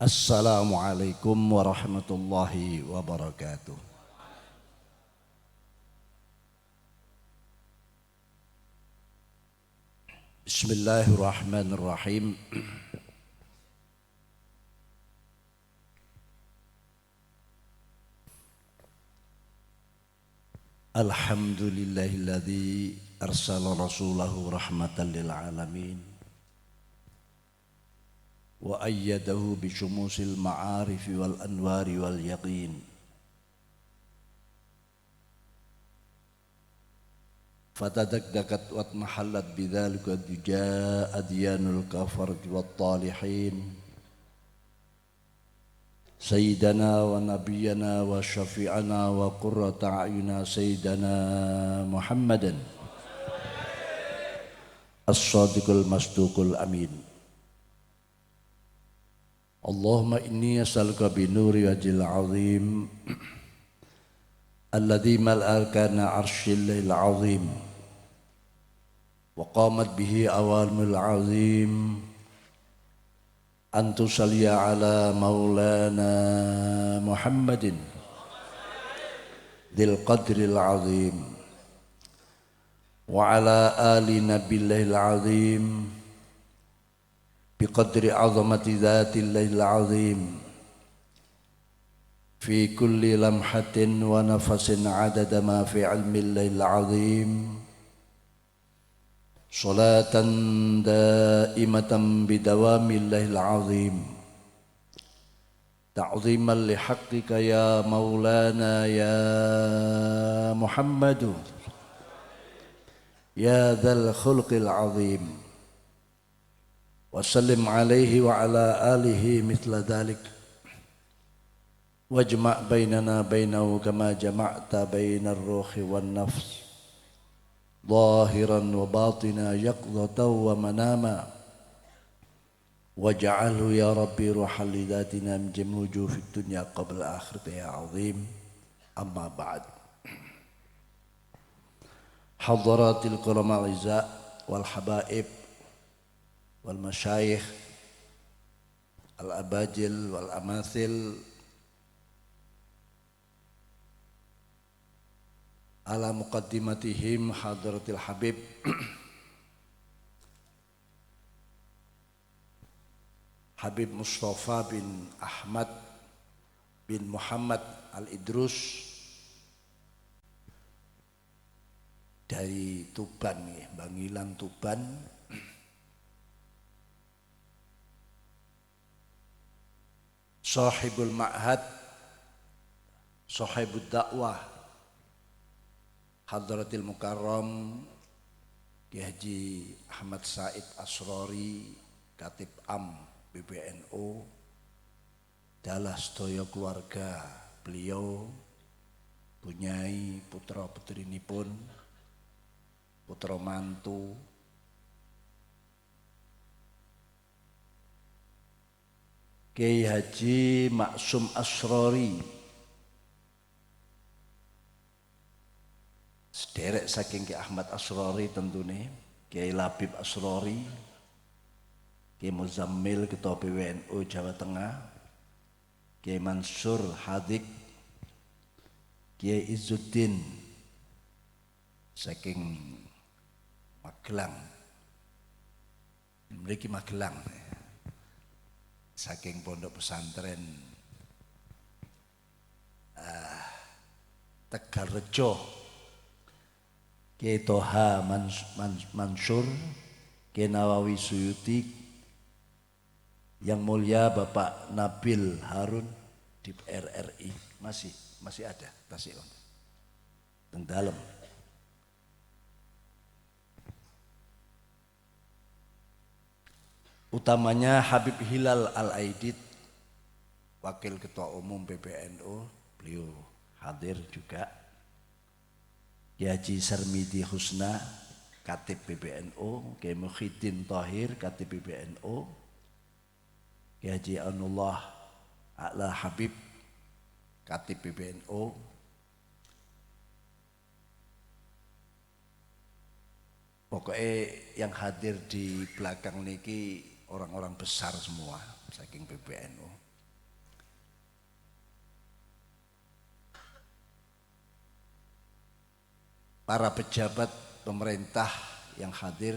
Assalamualaikum warahmatullahi wabarakatuh. Bismillahirrahmanirrahim. Alhamdulillahilladzi arsala rasulahu rahmatan lil alamin wa ayyadahu bi syumusil ma'arif wal anwari wal yaqin. Fatadakdakat wat mahallat bidzalika dijaa adyanul kafar wat talihin. Sayyidana wa nabiyyana wa syafi'ana wa qurrata a'yuna sayyidana Muhammadan as-sadiqul masduqul amin. Allahumma inni as'aluka bi nuri wajhil azim alladhi mal'akana arshil azim wa qamat bihi awamil azim an tusalliya ala maulana Muhammadin dzil qadril azim wa ala ali nabiyil azim biqadri azamati dzatillahil azim fi kulli lamhatin wa nafasin adada ma fi ilmillahil azim salatan daimatan bidawamillahil azim ta'ziman li haqqika ya maulana ya Muhammadu ya dzal khulqil azim wa sallim alaihi wa ala alihi mithla dhalik wajma' bainana bainahu kama jama'ta bainar ruhi wan nafs zahiran wa batina yaqdatan wa manama waj'alhu ya rabbi ruhal lidatina min jamil fid dunya qabla akhirati ya azim amma ba'd. Hadaratil qurama al-izza wal habaib wal masyayikh al abajil wal amathil ala muqaddimatihim hadratil habib Habib Mustafa bin Ahmad bin Muhammad Al-Idrus dari Tuban ya, Bangilan Tuban. Sahibul Ma'had, Sahibud Da'wah Hadratil Mukarram Ki Haji Ahmad Said Asrori Katib Am PBNU dalah sedaya keluarga beliau punyai putra putrinipun putra mantu Kiai Haji Maksum Asrori sederek saking Kiai Ahmad Asrori tentunya Kiai Labib Asrori Kiai Muzammil Ketua PWNU Jawa Tengah Kiai Mansur Hadik Kiai Izzuddin saking Magelang memiliki Magelang saking pondok pesantren Tegalrejo Kiai Toha Mansur Kiai Nawawi Suyuti yang mulia Bapak Nabil Harun di RRI masih ada tasik teng dalem utamanya Habib Hilal Al-Aidid Wakil Ketua Umum PBNU beliau hadir juga Kiai Haji Sarmidi Husna Katib PBNU Kiai Muhyiddin Thahir Katib PBNU Kiai Haji Anullah A'la Habib Katib PBNU pokoknya yang hadir di belakang niki orang-orang besar semua saking PBNU para pejabat pemerintah yang hadir,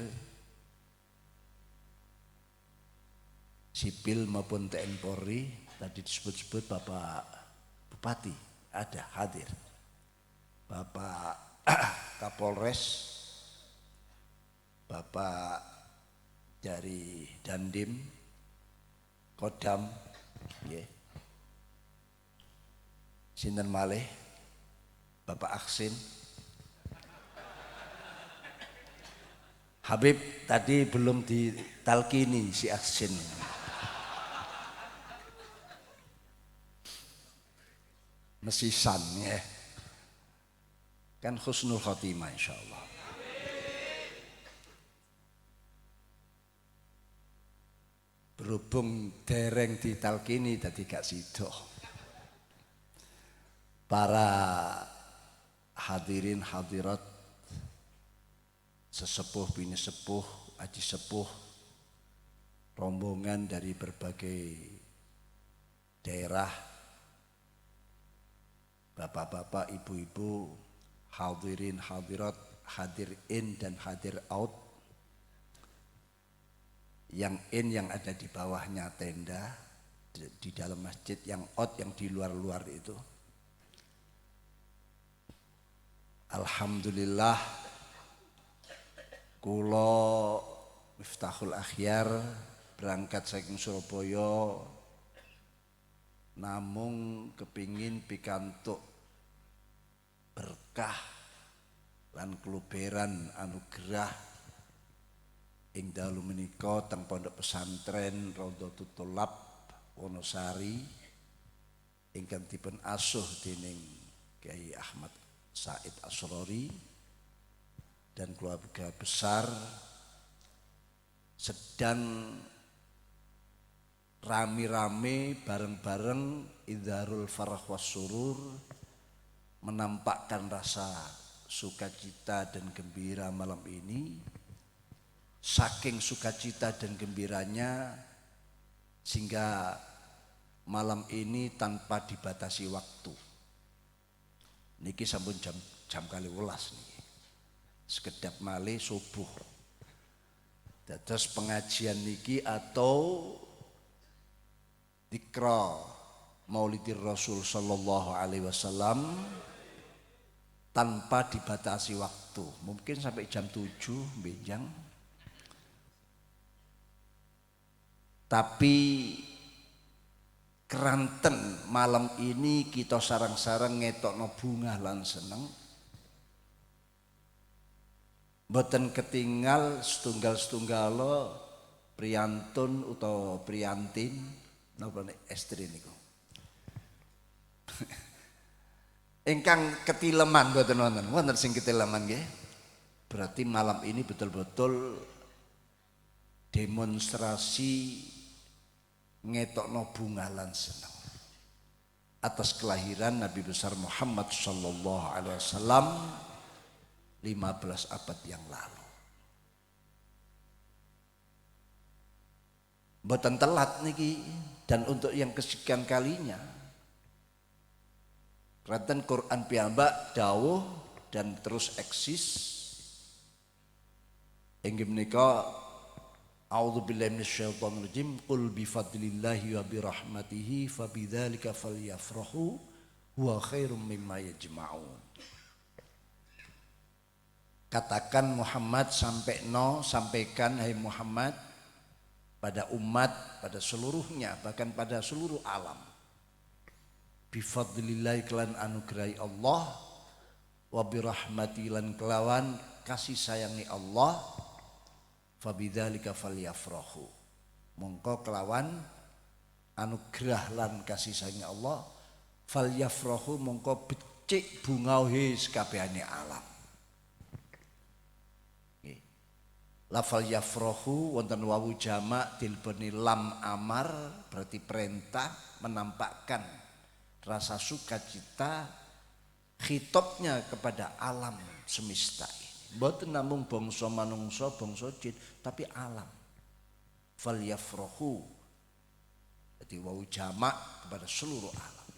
sipil maupun TNI Polri, tadi disebut-sebut Bapak Bupati ada hadir, Bapak Kapolres, Bapak dari Dandim, Kodam, yeah. Sinten malih Bapak Aksin, Habib tadi belum ditalkini si Aksin. Mesisan ya. Kan husnul khotimah insyaallah. Berhubung dereng ditalkini tadi gak sido. Para hadirin hadirat, sesepuh bini sepuh, aji sepuh, rombongan dari berbagai daerah, bapak-bapak, ibu-ibu, hadirin hadirat, hadir in dan hadir out. Yang in yang ada di bawahnya tenda, di dalam masjid, yang out yang di luar-luar itu. Alhamdulillah, kula Miftahul Akhyar berangkat saking Surabaya namung kepingin pikantuk berkah lan kluberan anugerah ing dalu menika teng pondok pesantren Raudhatul Thulab Wonosari ingkang dipun asuh dening Kyai Ahmad Said Asrori dan keluarga besar sedang rame-rame bareng-bareng idharul farah wassurur, menampakkan rasa sukacita dan gembira malam ini. Saking sukacita dan gembiranya sehingga malam ini tanpa dibatasi waktu. Niki sampun jam kali 12 niki. Sekedap malih subuh. Dados pengajian niki atau Dikra Maulidir Rasul sallallahu alaihi wasallam tanpa dibatasi waktu. Mungkin sampai jam 7 benjang. Tapi keranten malam ini kita sarang-sarang ngetokno bunga lan seneng. Mboten ketinggal setunggal-setunggala priyantun utawa priyantin napa estri niku. Ingkang ketileman mboten wonten. Wonten sing ketileman nggih. Berarti malam ini betul-betul demonstrasi ngetokno bunga lan seneng atas kelahiran Nabi besar Muhammad sallallahu alaihi wasallam 15 abad yang lalu. Mboten telat niki, dan untuk yang kesekian kalinya Kraton Quran piyambak dawuh dan terus eksis inggih menika a'udzubillahi minasyaitonir rajim qul bifadlillahi wa birahmatihi fabidzalika falyafrahu huwa khairum mimma yajma'un. Katakan Muhammad, sampaikan hai Muhammad pada umat, pada seluruhnya, bahkan pada seluruh alam. Bifadlillahi kelan anugerai Allah, wa birahmati lan kelawan kasih sayangi Allah, fabidzalika falyafrahu. Mongko kelawan anugerah lan kasih sayangi Allah, falyafrahu mongko becik bungahe sekabehane alam. Lafal yafrohu wonten wawu jamak dilbeni lam amar, berarti perintah, menampakkan rasa sukacita khitabnya kepada alam semesta ini. Mboten namung bangsa manungsa, bangsa jin, tapi alam. Fal yafrohu, jadi wawu jamak kepada seluruh alam.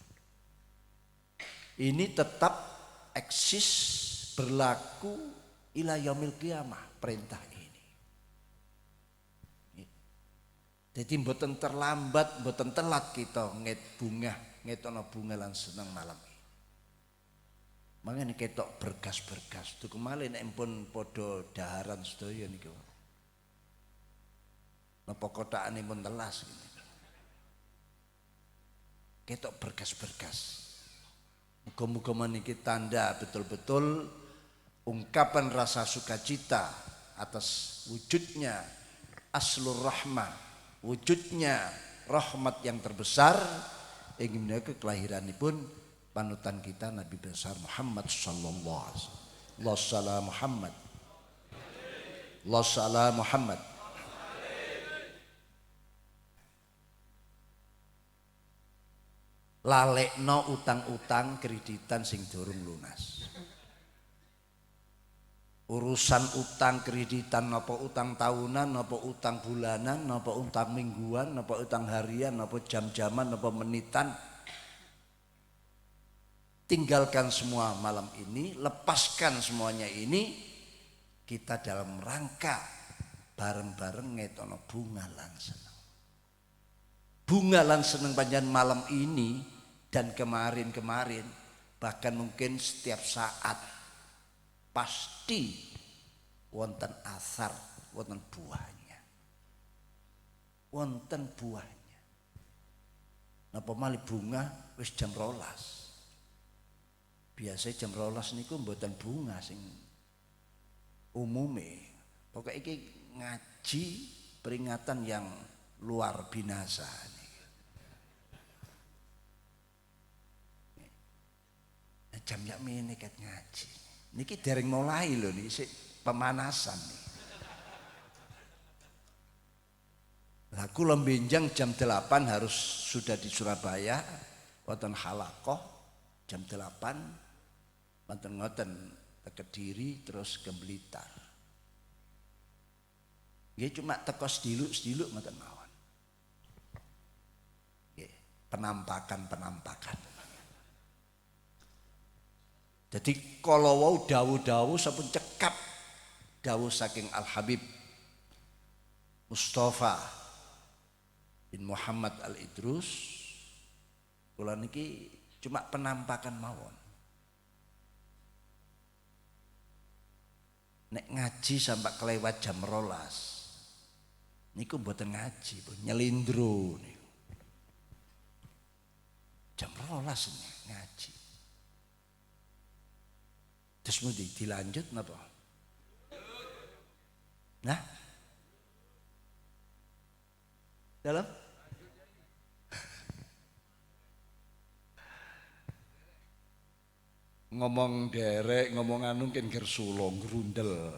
Ini tetap eksis berlaku ila yaumil qiyamah perintah ini. Jadi mboten terlambat, mboten telat kita ngetono bunga lan seneng malam ini. Mangene ketok bergas-bergas. Tuku malih nek pun padha daharan sedaya niki. Napa kotakane pun telas gitu. Ketok bergas-bergas. Muga-muga meniki tanda betul-betul ungkapan rasa sukacita atas wujudnya aslur rahmah, wujudnya rahmat yang terbesar ingin menika kelahiranipun panutan kita Nabi besar Muhammad sallallahu alaihi wasallam. Allah salam Muhammad. Allah salam Muhammad. Lalekno utang-utang kreditan sing durung lunas. Urusan utang kreditan napa utang tahunan napa utang bulanan napa utang mingguan napa utang harian napa jam-jaman napa menitan, tinggalkan semua malam ini, lepaskan semuanya ini, kita dalam rangka bareng-bareng ngetono bunga lan seneng. Bunga lan seneng panjenengan malam ini dan kemarin-kemarin, bahkan mungkin setiap saat pasti wonten asar, wonten buahnya. Wonten buahnya. Napa malih bunga wis jam 12. Biasa jam 12 niku mboten bunga sing umume. Pokoke iki ngaji peringatan yang luar binasa. Jam yak mene ket ngaji. Niki dereng mulai lho niki sik pemanasan nih. Lah kula benjang jam 8 harus sudah di Surabaya wonten halaqah jam 8 wonten ngoten ke Kediri terus ke Blitar. Nggih cuma teko sediluk ngoten mawon. Nggih, penampakan. Jadi kalau wau dawuh-dawuh sampun cekap dawuh saking Al Habib Mustafa bin Muhammad Al Idrus, kula niki cuma penampakan mawon. Nek ngaji sampai kelewat jam 12 niku mboten ngaji, nyelindro niku. Jam 12 ngaji. Terus mudi dilanjut napa? Nah, dalam ngomong derek, ngomong anu kan gersulo, grundel.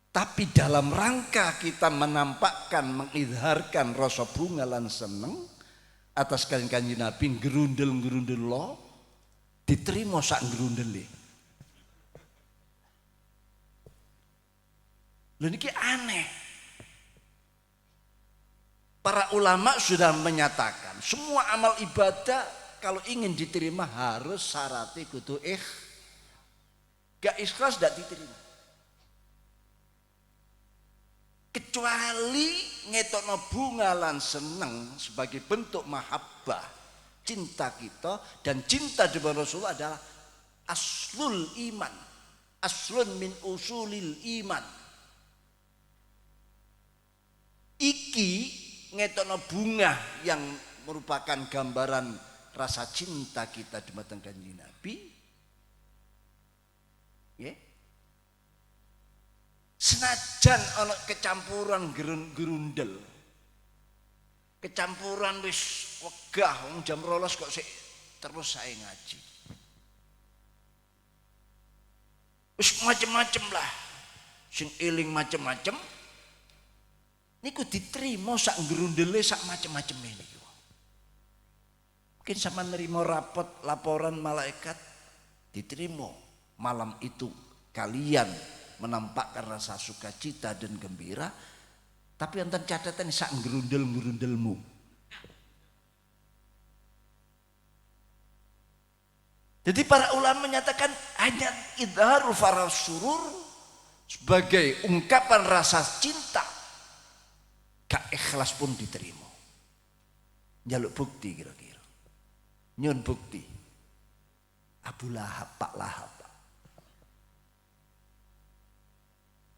Tapi dalam rangka kita menampakkan, mengizharkan rasa bunga lan seneng atas kanjeng Nabi gerundel lo. Diterima sak ngrundele. Lha niki aneh. Para ulama sudah menyatakan semua amal ibadah kalau ingin diterima harus syaratnya kudu gak ikhlas tidak diterima. Kecuali ngetokno bunga lan seneng sebagai bentuk mahabbah, cinta kita, dan cinta kepada Rasulullah adalah aslul iman, aslun min usulil iman. Iki ngetokno bunga yang merupakan gambaran rasa cinta kita dumateng Kanjeng Nabi. Ya. Senajan ana kecampuran gerundel. Kecampuran wis wegah wong jam 12 kok sik terus saya ngaji. Wis macem-macem lah. Sing eling macem-macem niku diterima sak ngrundele sak macem-maceme niku. Mungkin sama nerima rapot laporan malaikat diterima malam itu kalian menampakkan rasa sukacita dan gembira. Tapi enten catatan sak ngerundel-ngerundelmu. Jadi para ulama menyatakan hanya idharul farah surur sebagai ungkapan rasa cinta, gak ikhlas pun diterima. Jaluk bukti kira-kira. Nyun bukti. Abu Lahab, Pak Lahab.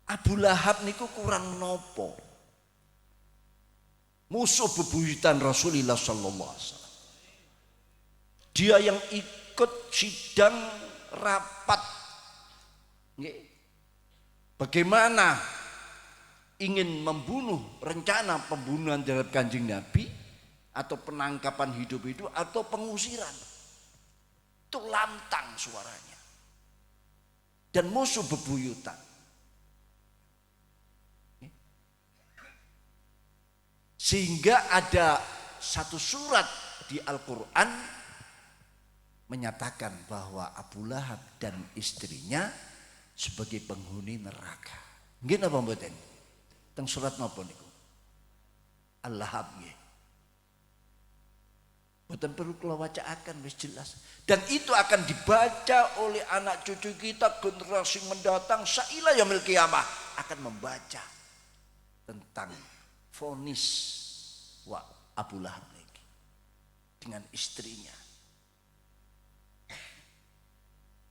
Abu Lahab niku kurang nopo. Musuh bebuyutan Rasulullah sallallahu alaihi wasallam. Dia yang ikut sidang rapat. Bagaimana ingin membunuh, rencana pembunuhan terhadap Kanjeng Nabi atau penangkapan hidup-hidup atau pengusiran. Itu lantang suaranya. Dan musuh bebuyutan. Sehingga ada satu surat di Al-Quran menyatakan bahwa Abu Lahab dan istrinya sebagai penghuni neraka. Nggih napa mboten? Teng surat napa niku? Al-Lahab nggih. Mboten perlu kula wacaaken, wis jelas. Dan itu akan dibaca oleh anak cucu kita generasi mendatang saila yaumil qiyamah akan membaca tentang vonis wa Abu Lahab lagi dengan istrinya.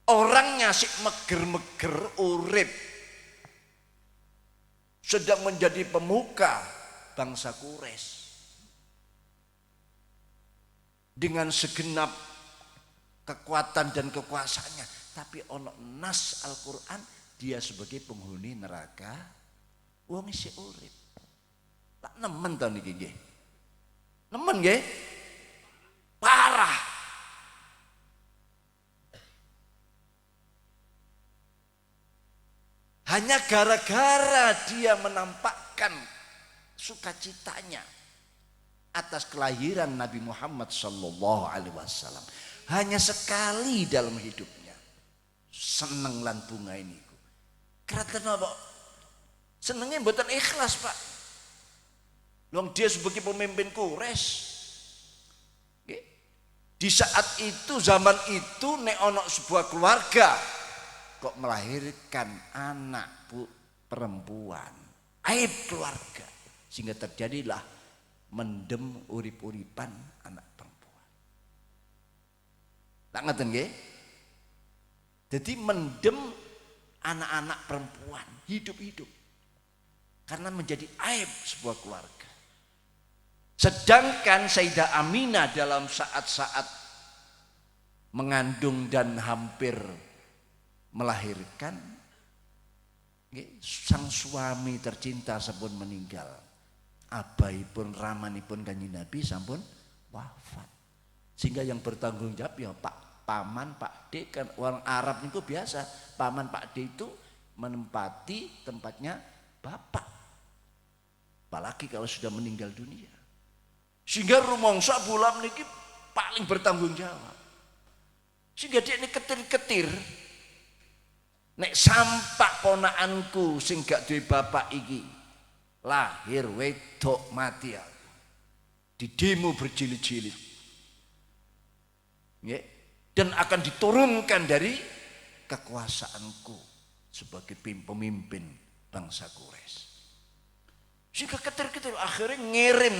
Orangnya sik meger-meger urip sedang menjadi pemuka bangsa Quraisy dengan segenap kekuatan dan kekuasaannya, tapi ono nas Al-Qur'an dia sebagai penghuni neraka wong isih urip. Tak nemen to niki nggih. Nemen nggih? Parah. Hanya gara-gara dia menampakkan sukacitanya atas kelahiran Nabi Muhammad sallallahu alaihi wasallam. Hanya sekali dalam hidupnya seneng lan bunga ini. Kraten apa? Senengnya mboten ikhlas, Pak. Long dia sebagai pemimpin Quraisy. Di saat itu, zaman itu nek ono sebuah keluarga kok melahirkan anak perempuan, aib keluarga, sehingga terjadilah mendem urip-uripan anak perempuan. Tak ngeten nggih? Jadi mendem anak-anak perempuan hidup-hidup karena menjadi aib sebuah keluarga. Sedangkan Sayyidah Aminah dalam saat-saat mengandung dan hampir melahirkan, sang suami tercinta sampun meninggal, abaipun ramanipun Kanjeng Nabi sampun wafat, sehingga yang bertanggung jawab ya Pak Paman, Pak D. Kan orang Arab itu biasa, Paman Pak D itu menempati tempatnya Bapak, apalagi kalau sudah meninggal dunia. Sehingga rumangsa Abu Lahab niki paling bertanggung jawab. Sehingga dia ini ketir-ketir. Nek sampak ponakanku sing gak duwe bapak iki lahir wedok mati aku. Di demo berjilid-jilid. Nggih. Dan akan diturunkan dari kekuasaanku sebagai pemimpin bangsa Quraisy. Sehingga ketir-ketir akhirnya ngirim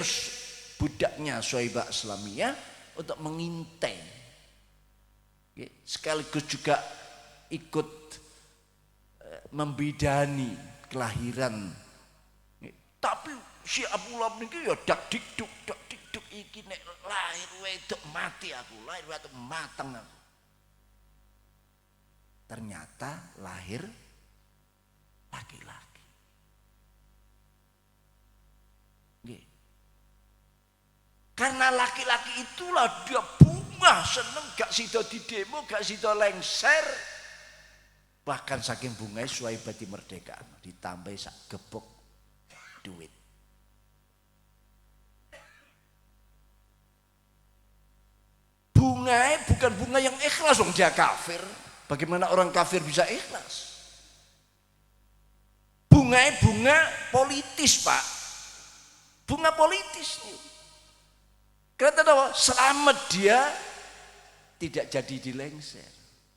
budaknya Suhaibah Islamiyah untuk mengintai, sekaligus juga ikut membidani kelahiran. Tapi si Abu Lahab niki ya dak dikduk iki nek lahir wedok mati aku, lahir wedok mateng aku. Ternyata lahir laki-laki. Karena laki-laki itulah dia bunga, seneng, gak sida di demo, gak sida lengser. Bahkan saking bunga Suhaibah dimerdekakan, ditambah sak gebok duit. Bunga bukan bunga yang ikhlas, dong dia kafir. Bagaimana orang kafir bisa ikhlas? Bunga politis, Pak. Bunga politis nih. Karena tahu selamat dia tidak jadi dilengser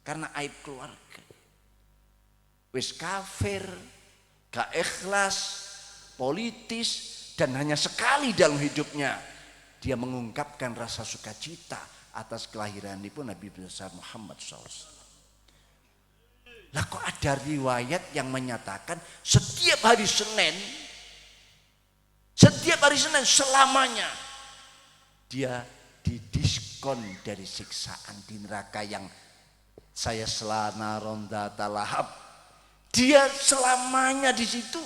karena aib keluarga. Wis kafir, gak ikhlas, politis, dan hanya sekali dalam hidupnya dia mengungkapkan rasa sukacita atas kelahiran ibu Nabi besar Muhammad SAW. Lah kok ada riwayat yang menyatakan setiap hari Senin selamanya dia didiskon dari siksaan di neraka yang saya selana ronda talahab. Dia selamanya di situ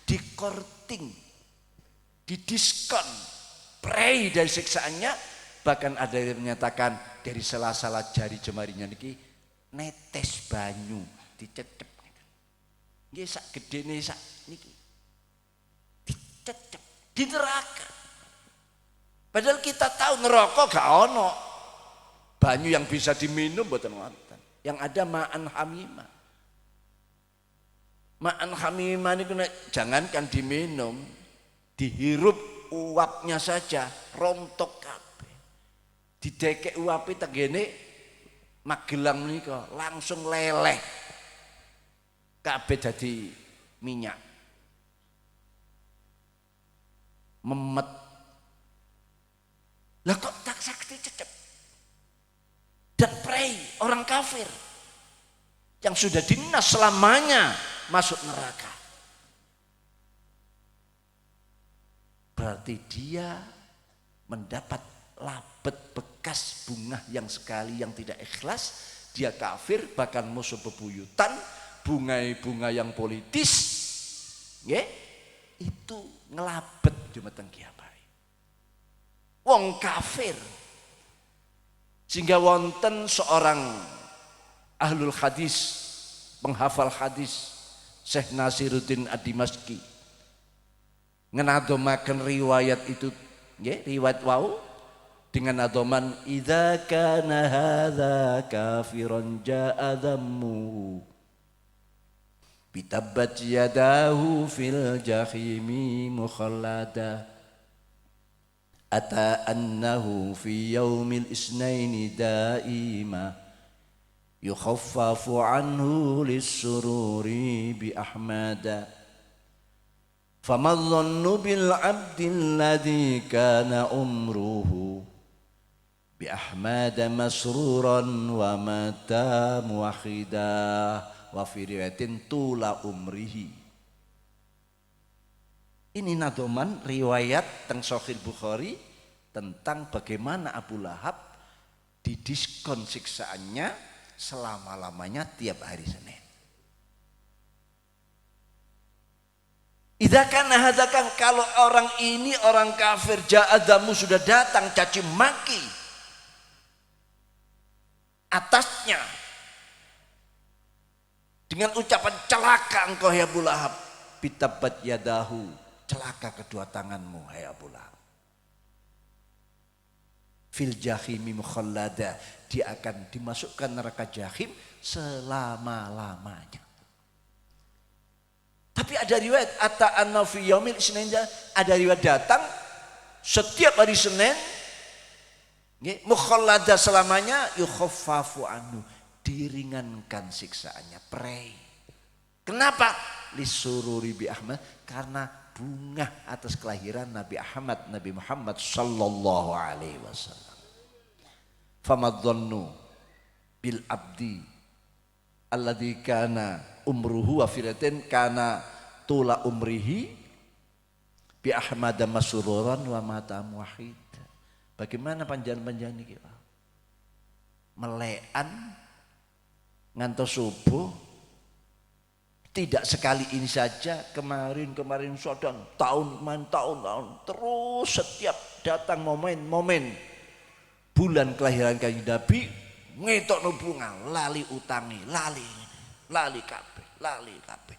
dikorting, didiskon, prei dari siksaannya. Bahkan ada yang menyatakan dari salah-salah jari jemarinya niki netes banyu dicecep. Nggih sak gedene sak niki dicecep di neraka. Padahal kita tahu neraka gak ono banyu yang bisa diminum mboten wonten. Yang ada ma'an hamimah. Ma'an hamimah niku jangankan diminum, dihirup uapnya saja rontok kabeh. Didekek uape tenggene Magelang nika langsung leleh. Kabeh dadi minyak. Memet. Lah kok tak sakti cecep. Dan prei orang kafir yang sudah dinas selamanya masuk neraka. Berarti dia mendapat labet bekas bunga yang sekali yang tidak ikhlas, dia kafir bahkan musuh bebuyutan, bunga yang politis, nggih, itu ngelabet dumateng kiabai. Wong kafir. Sehingga wonten seorang ahlul hadis, penghafal hadis, Syekh Nasiruddin Ad-Dimashqi ngenadomaken riwayat itu, nggih, riwayat wau dengan nadoman idza kana hadza kafiran jaa dhammu bitabbat yadahu fil jahimi mukhallada ata annahu fi yaumil isnaini daima yukhaffafu anhu lis-sururi bi ahmada fama dhannu bil abdi alladhi kana umruhu bi ahmada masruran wa mata muwahhida wa fi riwayatin tula umrihi. Ini nadoman riwayat teng Sahih Bukhari tentang bagaimana Abu Lahab didiskon siksaannya selama-lamanya tiap hari Senin. Idza kana hadzakam, kalau orang ini orang kafir ja'adamu sudah datang caci maki atasnya dengan ucapan celaka engkau ya Abu Lahab, bitabat yadahu, celaka kedua tanganmu hai Abu Lahab, fil jahimi mukhallada, dia akan dimasukkan neraka jahim selama-lamanya. Tapi ada riwayat ata anna fi yaumil isnin, ada riwayat datang setiap hari Senin mukhallada selamanya, yukhaffafu anhu, diringankan siksaannya, prei. Kenapa? Lisururi bi Ahmad, karena bunga atas kelahiran Nabi Ahmad, Nabi Muhammad sallallahu alaihi wasallam. Famadhannu bil abdi alladzi kana umruhu wa filatin kana tula umrihi bi Ahmad masruran wa mata muwahhid. Bagaimana panjenengan iki, Pak? Melekan ngantos subuh, tidak sekali ini saja, kemarin sedang tahun terus setiap datang momen bulan kelahiran Kanjeng Nabi ngetokno bunga, lali utangi, lali kabeh.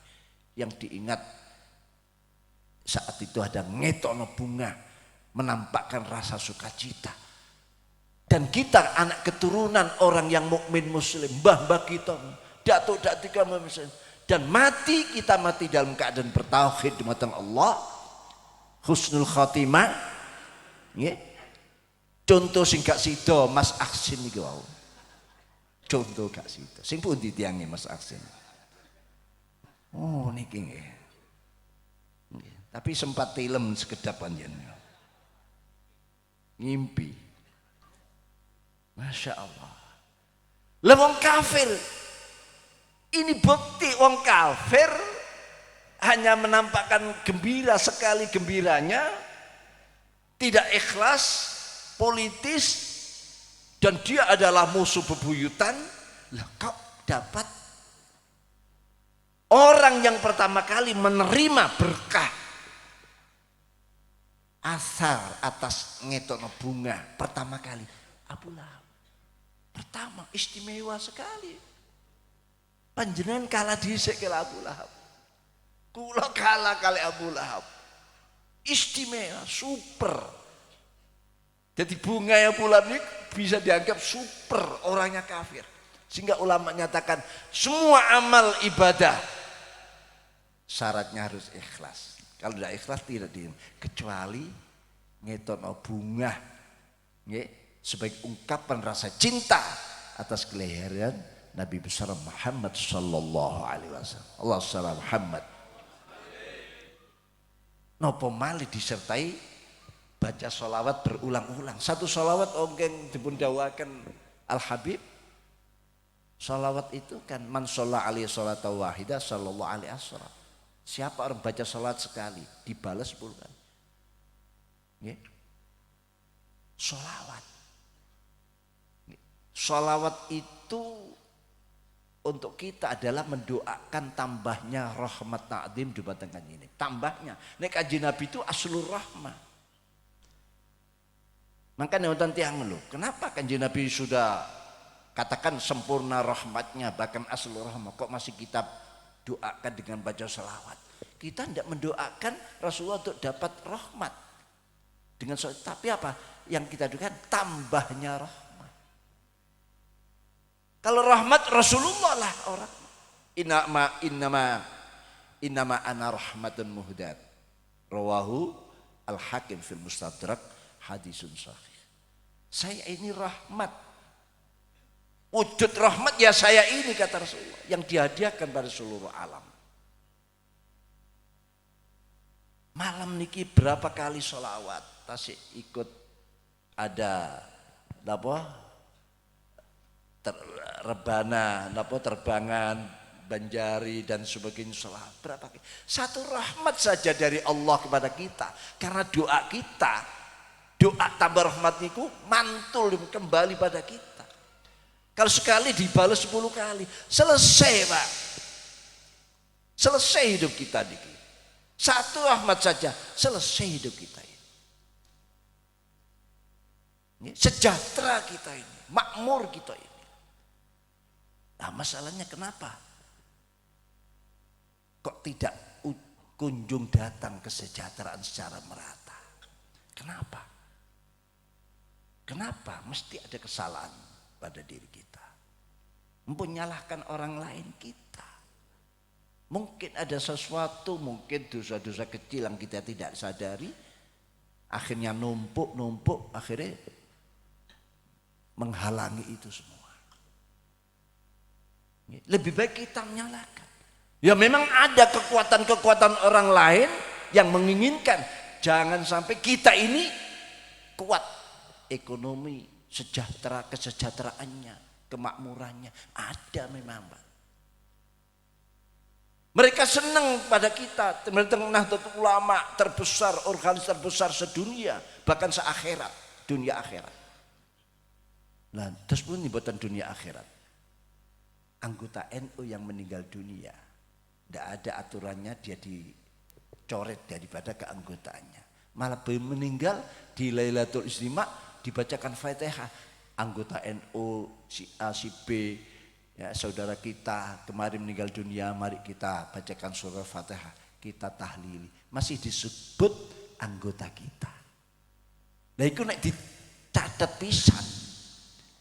Yang diingat saat itu ada ngetokno bunga, menampakkan rasa sukacita. Dan kita anak keturunan orang yang mukmin muslim, mbah-mbah kita, datuk kita muslim, dan kita mati dalam keadaan bertauhid di mata Allah, husnul khatimah. Nggih. Contoh sing gak sida Mas Aksin iki wau. contoh gak situ. Sing pundi tiange Mas Aksin? Oh niki nggih. Tapi sempat tilem sekedap panjenengan. Ngimpi. Masya Allah. Lah wong kafir. Ini bukti wong kafir hanya menampakkan gembira sekali gembiranya, tidak ikhlas, politis, dan dia adalah musuh bebuyutan. Lah kok dapat orang yang pertama kali menerima berkah asar atas ngetokno bunga pertama kali Abu Lahab. Pertama istimewa sekali. Panjenengan kalah dhisik kali Abu Lahab. Kula kalah kali Abu Lahab. Istimewa, super. Jadi bunga Abu Lahab ini bisa dianggap super orangnya kafir. Sehingga ulama nyatakan semua amal ibadah syaratnya harus ikhlas. Kalau tidak ikhlas tidak kecuali ngetono bunga sebagai ungkapan rasa cinta atas kelahiran Nabi besar Muhammad sallallahu alaihi wasallam. Allah sallallahu Muhammad. Nopo malih disertai baca sholawat berulang-ulang. Satu sholawat ongkeng dipun dawaken Al Habib. Sholawat itu kan man sholla alaihi sholata wahidah sallallahu alaihi wasallam. Siapa orang baca sholat sekali dibalas 10 kali. Sholawat. Sholawat itu untuk kita adalah mendoakan tambahnya rahmat ta'zim dumateng kanjeng. Tambahnya nek kanjeng Nabi itu aslur rahmah. Makanya wonten tiyang lho, kenapa kanjeng Nabi sudah katakan sempurna rahmatnya bahkan aslur rahmah kok masih kita doakan dengan baca sholawat? Kita tidak mendoakan Rasulullah untuk dapat rahmat dengan sholawat, tapi apa yang kita doakan tambahnya rahmat. Kalau rahmat Rasulullah lah orang. Innama ana rahmatun muhdat. Rawahu Al-Hakim fil Mustadrak hadisun sahih. Saya ini rahmat. Wujud rahmat ya saya ini kata Rasulullah yang dihadiahkan pada seluruh alam. Malam niki berapa kali sholawat tasik ikut ada apa? Rebana, terbangan, banjari dan sebagainya sholat berapa kali? Satu rahmat saja dari Allah kepada kita karena doa kita, doa tambah rahmat niku mantul kembali pada kita. Kalau sekali dibalas 10 kali selesai Pak, selesai hidup kita niki. Satu rahmat saja selesai hidup kita ini. Sejahtera kita ini, makmur kita ini. Nah masalahnya kenapa kok tidak kunjung datang kesejahteraan secara merata? Kenapa? Kenapa mesti ada kesalahan pada diri kita? Menyalahkan orang lain kita. Mungkin ada sesuatu, mungkin dosa-dosa kecil yang kita tidak sadari, akhirnya numpuk, akhirnya menghalangi itu semua. Lebih baik kita menyalahkan. Ya memang ada kekuatan-kekuatan orang lain yang menginginkan jangan sampai kita ini kuat ekonomi, sejahtera, kesejahteraannya, kemakmurannya ada memang Pak. Mereka senang pada kita, Nahdlatul Ulama terbesar, organisasi terbesar sedunia, bahkan seakhirat, dunia akhirat. Nah, terus pun buatan dunia akhirat. Anggota NU yang meninggal dunia, tidak ada aturannya dia dicoret daripada keanggotaannya. Malah meninggal di Lailatul Istimah dibacakan Fatihah. Anggota NU si A si B, ya saudara kita kemarin meninggal dunia, mari kita bacakan surah Fatihah, kita tahlili. Masih disebut anggota kita. Nah itu nek dicatat pisan,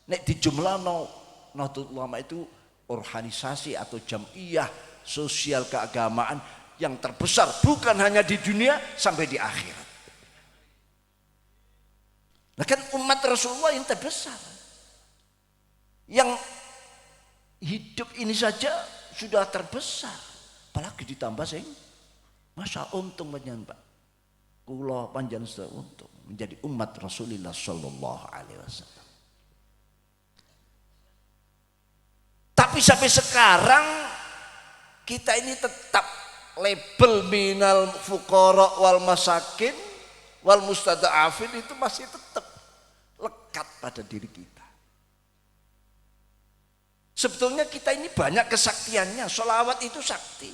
nek dijumlahno Nahdlatul Ulama itu organisasi atau jam'iyah sosial keagamaan yang terbesar bukan hanya di dunia sampai di akhirat. Nah kan umat Rasulullah yang terbesar, yang hidup ini saja sudah terbesar, apalagi ditambah sing masa untung panjenengan Pak. Kula panjenengan sudah untung menjadi umat Rasulullah sallallahu alaihi wasallam. Tapi sampai sekarang kita ini tetap label minal fuqara wal masakin wal mustada'afin itu masih tetap lekat pada diri kita. Sebetulnya kita ini banyak kesaktiannya, sholawat itu sakti.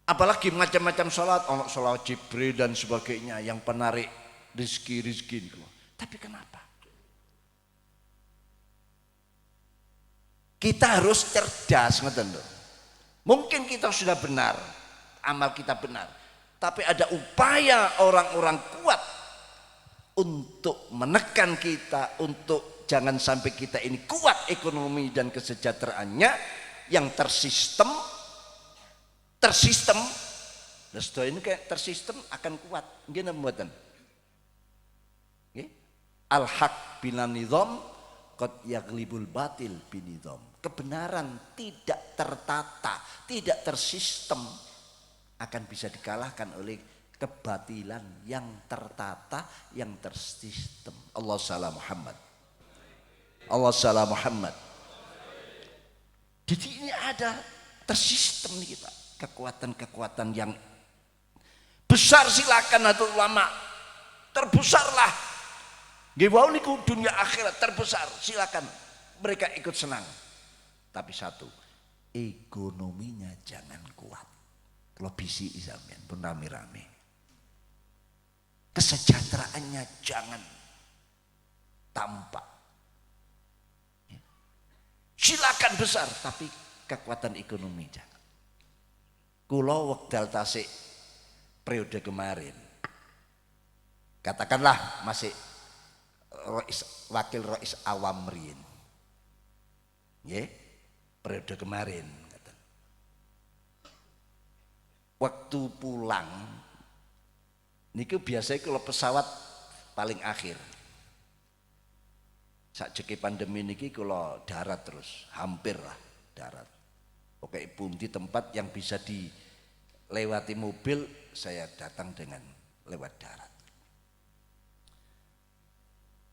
Apalagi macam-macam sholat, sholawat Jibril dan sebagainya yang penarik rizki. Tapi kenapa? Kita harus cerdas, ngoten lho. Mungkin kita sudah benar, amal kita benar, tapi ada upaya orang-orang kuat untuk menekan kita, untuk jangan sampai kita ini kuat ekonomi dan kesejahteraannya yang tersistem. Resto ini kayak tersistem akan kuat. Gimana pembuatan? Al-haq bila nizam qad yaglibul batil binidham. Kebenaran tidak tertata, tidak tersistem akan bisa dikalahkan oleh kebatilan yang tertata, yang tersistem. Allah salam Muhammad. Allah salam Muhammad. Jadi ini ada tersistem nih kita, kekuatan-kekuatan yang besar. Silakan atau ulama terbesarlah. Gimana niku dunia akhirat terbesar, silakan mereka ikut senang. Tapi satu, ekonominya jangan kuat. Kalau bisi sampean pun rame-rame. Kesejahteraannya jangan tampak. Silakan besar, tapi kekuatan ekonomi jangan. Kulo wekdal tasik periode kemarin, katakanlah masih wakil Rais Awam Rin, periode kemarin. Waktu pulang, niku biasanya kalau pesawat paling akhir. Sakjeke pandemi niki kalau darat terus, hampir lah darat. Oke, pundi tempat yang bisa dilewati mobil, saya datang dengan lewat darat.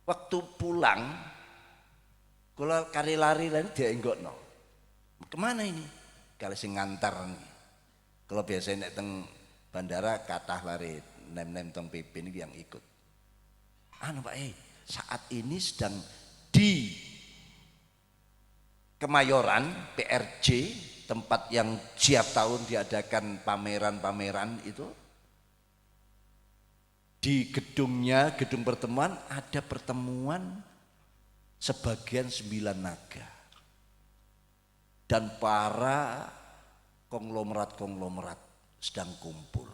Waktu pulang, kalau kari lari dia enggokno. Kemana ini? Kalau sing ngantar nih. Kalau biasanya nek teng bandara kathah lari nem-nem teng PP ini yang ikut. Anu Pak, saat ini sedang di Kemayoran PRJ, tempat yang setiap tahun diadakan pameran-pameran itu. Di gedungnya, gedung pertemuan, ada pertemuan sebagian 9 naga dan para konglomerat sedang kumpul.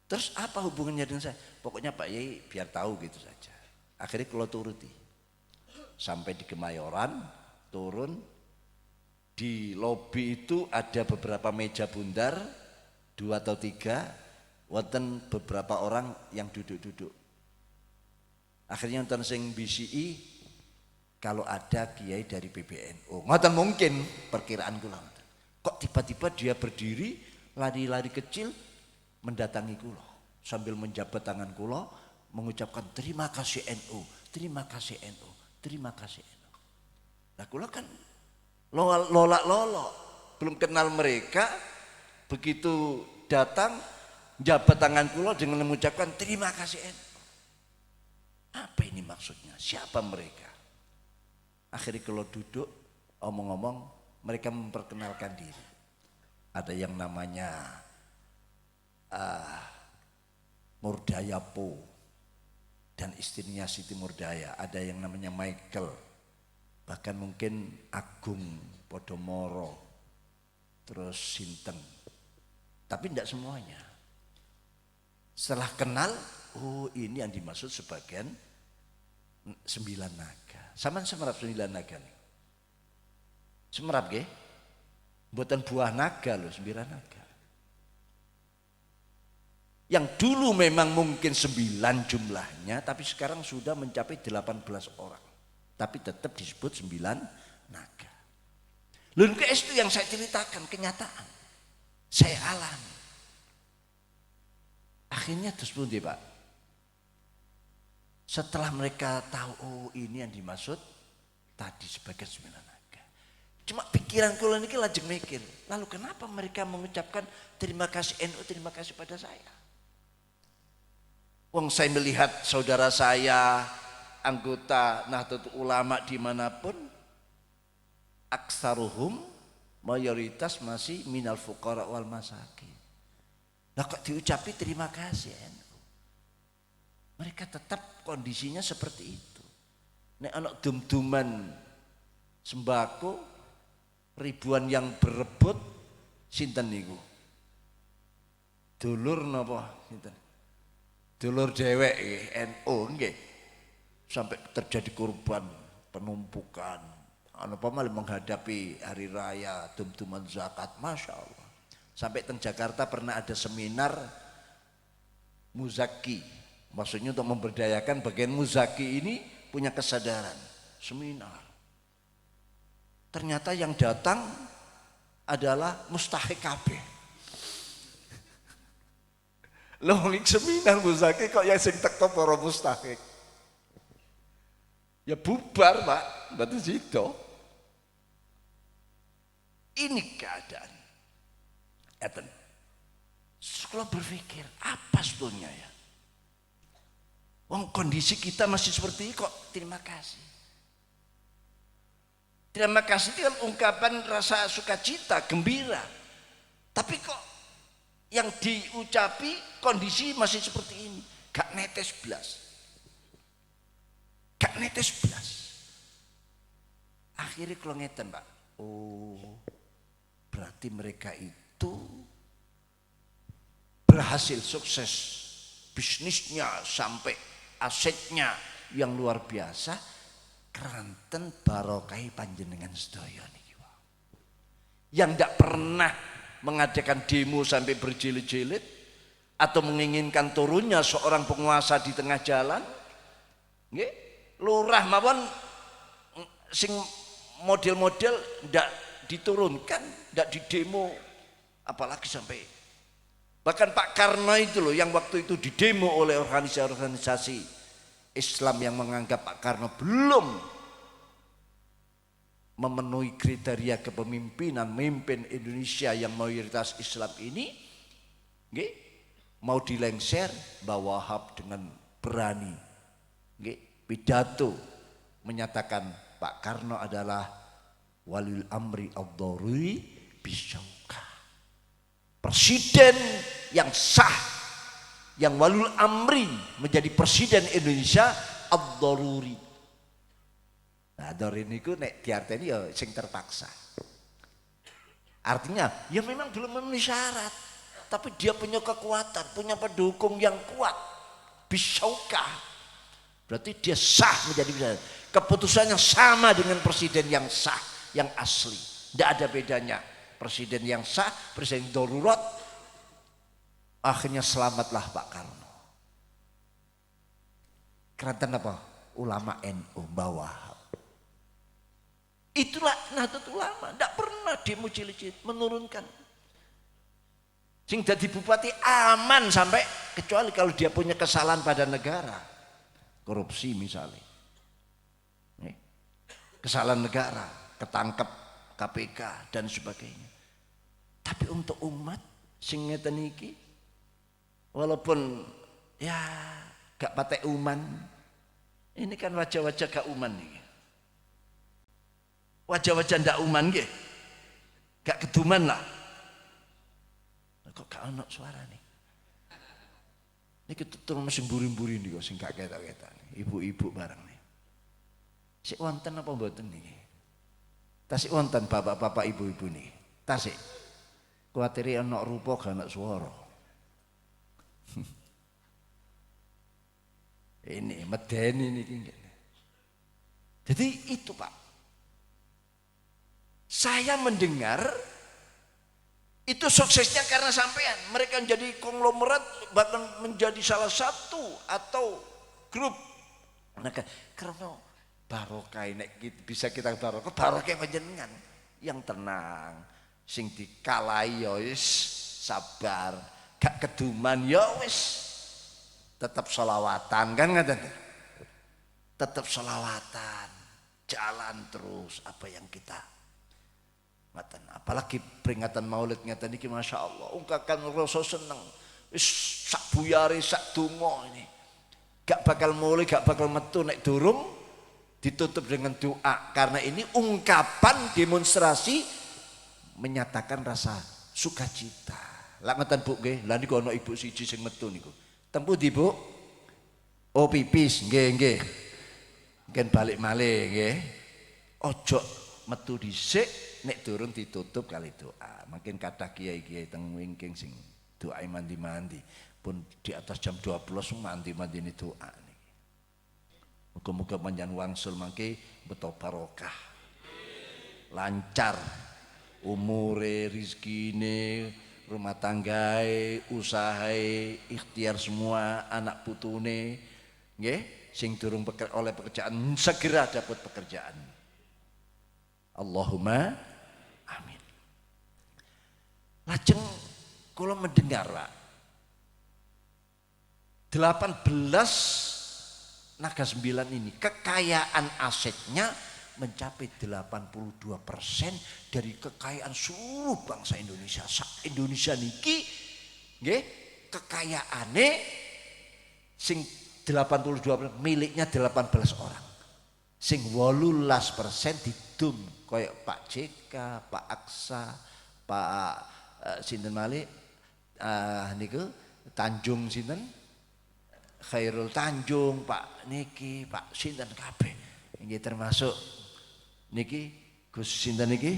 Terus apa hubungannya dengan saya? Pokoknya Pak Yai biar tahu gitu saja. Akhirnya kalau turuti sampai di Kemayoran, turun di lobi itu ada beberapa meja bundar 2 atau 3, wonten beberapa orang yang duduk-duduk. Akhirnya nonton sing BCI, kalau ada kiai dari PBNU, ngoten mungkin perkiraan kula. Kok tiba-tiba dia berdiri lari-lari kecil mendatangi kula sambil menjabat tangan kula mengucapkan terima kasih NU, terima kasih NU, terima kasih NU. Nah kula kan lolak-lolok, belum kenal mereka, begitu datang jabat tangan kula dengan mengucapkan terima kasih NU. Apa ini maksudnya? Siapa mereka? Akhirnya kalau duduk omong-omong, mereka memperkenalkan diri. Ada yang namanya Murdaya Po dan istrinya Siti Murdaya. Ada yang namanya Michael, bahkan mungkin Agung Podomoro, terus Sinten. Tapi tidak semuanya. Setelah kenal, oh ini yang dimaksud sebagian 9 naga. Sama semerap 9 naga nih. Semerap nggih? Mboten buah naga loh, 9 naga. Yang dulu memang mungkin 9 jumlahnya, tapi sekarang sudah mencapai 18 orang. tapi tetap disebut 9 naga. Lalu itu yang saya ceritakan, kenyataan. Saya alami. Akhirnya terus pundi Pak. Setelah mereka tahu, oh ini yang dimaksud tadi sebagai 9 naga. Cuma pikiran kula niki lajeng mikir, lalu kenapa mereka mengucapkan terima kasih NU, terima kasih pada saya? Wong saya melihat saudara saya, anggota Nahdlatul Ulama dimanapun, aksaruhum mayoritas masih minal fuqara wal masakin. Lah kok diucapi terima kasih NU? Mereka tetap kondisinya seperti itu. Nek anak dum-duman sembako ribuan yang berebut sinten niku? Dulur napa sinten? Dulur dhewek NU nggih. Sampai terjadi korban penumpukan. Apa malah menghadapi hari raya dum-duman zakat, Masya Allah. Sampai teng Jakarta pernah ada seminar muzaki. Maksudnya untuk memberdayakan bagian muzaki ini punya kesadaran. Seminar. Ternyata yang datang adalah mustahik kabeh. Loh seminar muzaki kok yang sing teko para mustahik. Ya bubar Pak, betul situ. Ini keadaan. Eten. Kalau berpikir apa sebetulnya ya? Wong kondisi kita masih seperti ini kok terima kasih. Terima kasih itu kan ungkapan rasa sukacita, gembira. Tapi kok yang diucapi kondisi masih seperti ini, gak netes blas. Gak netes blas. Akhirnya kalau ngeten Pak, oh berarti mereka itu berhasil sukses bisnisnya sampai asetnya yang luar biasa, keranten barokai panjenengan sedaya niki. Yang tidak pernah mengadakan demo sampai berjilid-jilid atau menginginkan turunnya seorang penguasa di tengah jalan, nggih, lurah mawon sing model-model ndak diturunkan, ndak didemo, apalagi sampai bahkan Pak Karno itu loh yang waktu itu didemo oleh organisasi Islam yang menganggap Pak Karno belum memenuhi kriteria kepemimpinan memimpin Indonesia yang mayoritas Islam ini, nggih, mau dilengser Mbah Wahab dengan berani, nggih, pidato menyatakan Pak Karno adalah walil amri ad-daruri bisyauka. Presiden yang sah, yang walul amri menjadi presiden Indonesia ad-daruri. Nah, daruri niku nek diarteni ya sing terpaksa. Artinya ya memang belum memenuhi syarat, tapi dia punya kekuatan, punya pendukung yang kuat. Bisyauka. Berarti dia sah menjadi presiden. Keputusannya sama dengan presiden yang sah, yang asli. Tidak ada bedanya. Presiden yang sah, presiden darurat, akhirnya selamatlah Pak Karno. Keranten apa? Ulama NU bawah. Itulah Nahdlatul Ulama, tidak pernah demo cilik-cilik menurunkan. Sing dadi bupati aman sampai kecuali kalau dia punya kesalahan pada negara, korupsi misalnya, kesalahan negara, ketangkep KPK dan sebagainya. Tapi untuk umat sing ngeten iki walaupun ya gak patek uman, ini kan wajah-wajah gak uman nih. Wajah-wajah ndak uman nggih. Gak keduman lah. Kok gak ono suara nih. Niki terus mesin mburi-mburi niku sing gak ketok-ketok. Ibu-ibu bareng nih. Sik wonten apa mboten niki? Tasik wonten bapak-bapak ibu-ibu niki. Tasik. Kuwatire ana rupa gak ana swara. Ini medeni niki. Jadi itu Pak. Saya mendengar itu suksesnya karena sampean. Mereka menjadi konglomerat, bahkan menjadi salah satu atau grup. Nah, karena barokah nek bisa kita barokah panjenengan yang tenang, sing dikalai ya wis sabar, gak keduman ya wis tetap sholawatan kan ngaten, tetap sholawatan, jalan terus apa yang kita ngaten, apalagi peringatan Maulid ngaten iki masya Allah, ungkapan rasa seneng, wis sak buyare sak donga ini, gak bakal mulai gak bakal metu nek durung ditutup dengan doa, karena ini ungkapan demonstrasi menyatakan rasa sukacita. Lah ngeten Bu nggih, lah niku ana ibu siji sing metu niku. Tempu ndi Bu? Oh pipis, nggih. Mungkin balik malih nggih. Ojo metu dhisik nek durung ditutup kali doa. Mungkin kathah kiai-kiai teng wingking sing doa mandi-mandi pun di atas jam 12 mandi-mandine doa. Muga-muga panjenengan wangsul mangke beto barokah, lancar umure, rezekine, rumah tanggae, usahae, ikhtiar semua anak putune nggih sing durung oleh pekerjaan segera dapat pekerjaan. Allahumma amin. Lajeng kula mendengar Pak 18 Naga 9 ini kekayaan asetnya mencapai 82% dari kekayaan seluruh bangsa Indonesia. Indonesia niki nggih kekayaane sing 82% miliknya 18 orang. Sing 18% didum kaya Pak JK, Pak Aksa, Pak sinten malih niku Tanjung sinten Khairul Tanjung, Pak niki, Pak sinten kabeh. Nggih termasuk niki Gus sinten niki?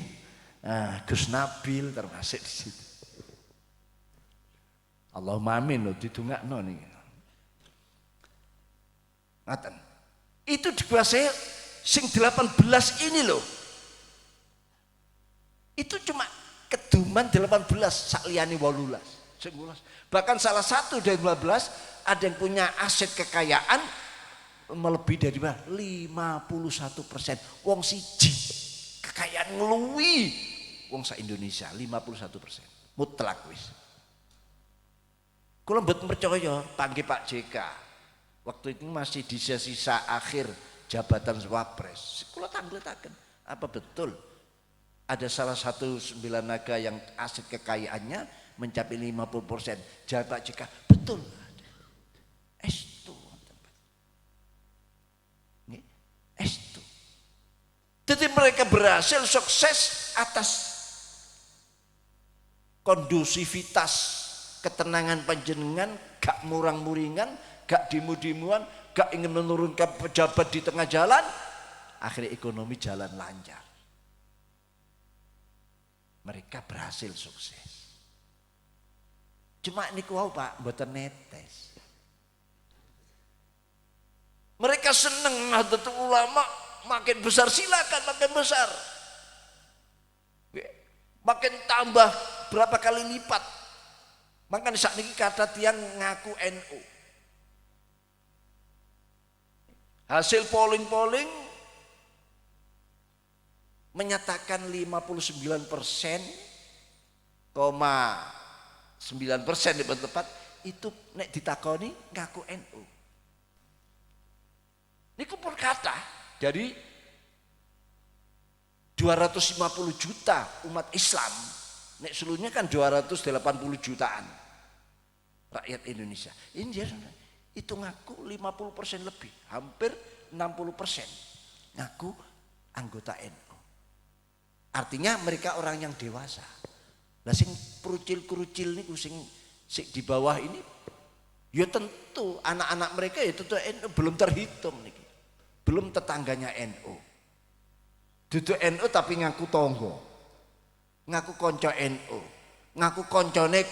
Gus Nabil termasuk di situ. Allahumma amin lho didongakno niki. Ngaten. Itu dikuasai sing 18 ini loh. Itu cuma keduman 18 sak liyane 18. Bahkan salah satu dari 12 ada yang punya aset kekayaan melebihi dari 51%. Wong siji kekayaan ngeluwi wong sak Indonesia 51%. Mutlak wis. Kula mboten percaya panggih Pak JK. Waktu itu masih di sisa akhir jabatan Wapres. Kula tangletaken, apa betul ada salah satu 9 naga yang aset kekayaannya mencapai 50%. Jawab Pak JK, betul. Estu. Estu. Jadi mereka berhasil sukses atas kondusivitas ketenangan panjenengan, gak murang-muringan, gak dimu-dimuan, gak ingin menurunkan pejabat di tengah jalan, akhirnya ekonomi jalan lancar. Mereka berhasil sukses. Cuma niku wau Pak, mboten netes. Mereka seneng Nahdlatul Ulama makin besar, silakan makin besar. Makin tambah berapa kali lipat. Makanya saat ini kata tiang ngaku NU. Hasil polling menyatakan 59,9% di tempat itu nek ditakoni ngaku NU. Niku pun kata dari 250 juta umat Islam, nek seluruhnya kan 280 jutaan rakyat Indonesia. Ini dia itu ngaku 50% lebih, hampir 60% ngaku anggota NU. Artinya mereka orang yang dewasa. Lah sing kerucil niku sing di bawah ini ya tentu anak-anak mereka ya tentu NU belum terhitung niki. Belum tetangganya NU. Duduk NU tapi ngaku tonggo. Ngaku konco NU. Ngaku koncone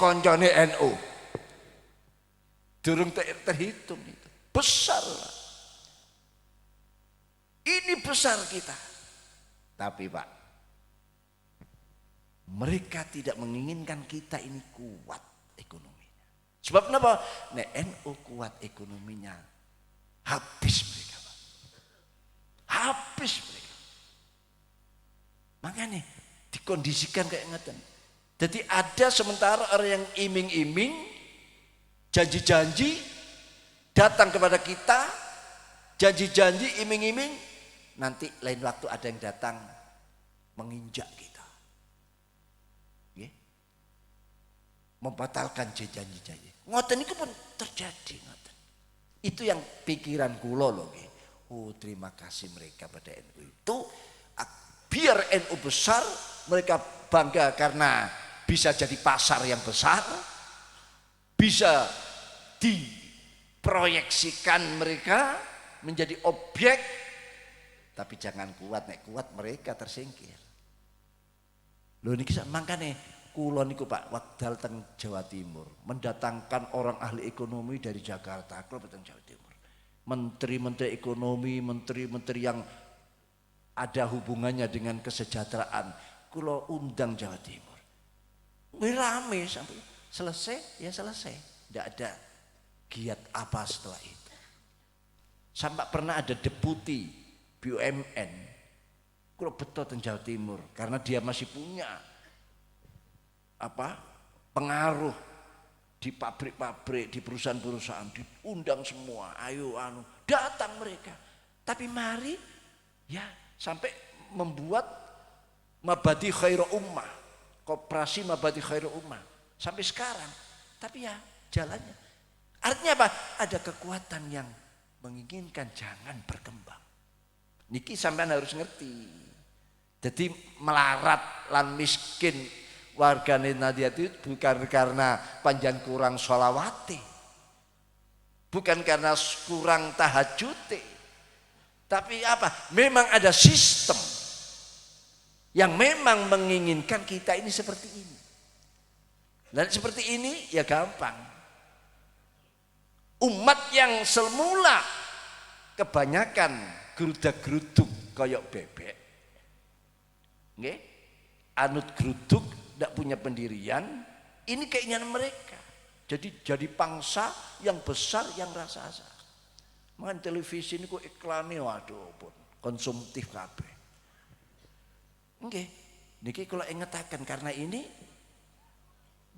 NU. Durung terhitung itu. Besar lah. Ini besar kita. Tapi Pak, mereka tidak menginginkan kita ini kuat ekonominya. Sebab kenapa? Nek NU kuat ekonominya, habis mereka Pak. Habis mereka. Makanya dikondisikan kayak ngeten. Jadi ada sementara orang yang iming-iming, janji-janji, datang kepada kita, janji-janji, iming-iming, nanti lain waktu ada yang datang menginjak kita. Ya? Membatalkan janji-janji. Ngoten itu pun terjadi. Ngoten. Itu yang pikiran kula loh. Oh terima kasih mereka pada NU itu. Biar NU besar, mereka bangga karena bisa jadi pasar yang besar. Bisa diproyeksikan mereka menjadi objek. Tapi jangan kuat, nek kuat mereka tersingkir. Loh ini kisah makanya kula niku Pak wekdal teng Jawa Timur mendatangkan orang ahli ekonomi dari Jakarta kula teng Jawa Timur. Menteri-menteri ekonomi, menteri-menteri yang ada hubungannya dengan kesejahteraan kula undang Jawa Timur. Rame sampai selesai ya selesai. Tidak ada giat apa setelah itu. Sampai pernah ada deputi BUMN kula betul teng Jawa Timur karena dia masih punya pengaruh di pabrik-pabrik, di perusahaan-perusahaan, diundang semua, ayo datang mereka. Tapi mari ya sampai membuat Mabadi Khairu Ummah, koperasi Mabadi Khairu Ummah sampai sekarang. Tapi ya jalannya. Artinya apa? Ada kekuatan yang menginginkan jangan berkembang. Niki sampean harus ngerti. Jadi melarat lan miskin warganet Nahdlatul itu bukan karena panjang kurang sholawati, bukan karena kurang tahajud, tapi apa? Memang ada sistem yang memang menginginkan kita ini seperti ini. Dan seperti ini ya gampang. Umat yang semula kebanyakan gerudak-geruduk koyok bebek, nggih, anut geruduk, tidak punya pendirian, ini keinginan mereka. Jadi pangsa yang besar yang rasa-rasa. Makan televisi ini kok iklannya waduh pun konsumtif kabeh. Nggih, niki kula ingetaken karena ini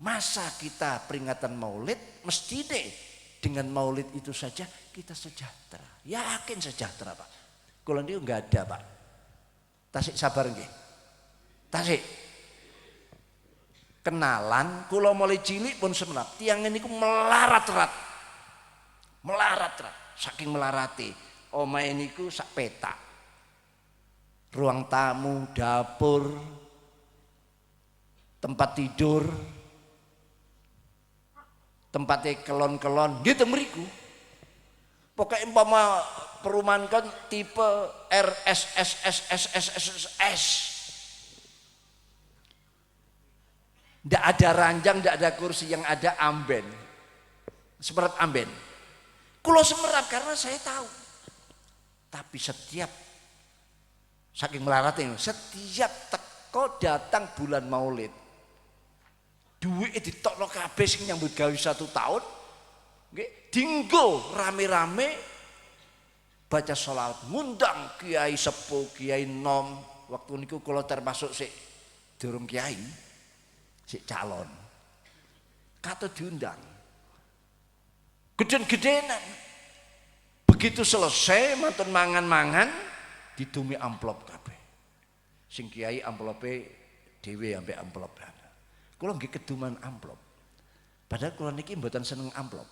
masa kita peringatan Maulid mesti deh dengan Maulid itu saja kita sejahtera. Yakin sejahtera Pak. Kula niku enggak ada Pak. Tasik sabar nggih. Tasik kenalan kula mulai cilik pun semenap tiang niku melarat-rat saking melarati omahe niku sak petak ruang tamu, dapur, tempat tidur, tempatnya kelon-kelon gitu meriku pokoknya umpama perumahan kan tipe RSSSSSSS. Tidak ada ranjang, tidak ada kursi, yang ada amben. Semerat amben. Kulo semerap karena saya tahu. Tapi setiap saking melaratnya, setiap teko datang bulan Maulid, duit ditokno kabeh sing nyambut gawe 1 tahun, nggih, dinggo rame-rame baca sholawat, ngundang kiai sepuh, kiai nom. Waktu niku kulo termasuk sik durung kiai. Si calon kata diundang geden-gedenan begitu selesai mantun mangan-mangan didumi amplop kabeh sing kiai amplope dhewe ambek amplop kula nggih keduman amplop padahal kula niki mboten seneng amplop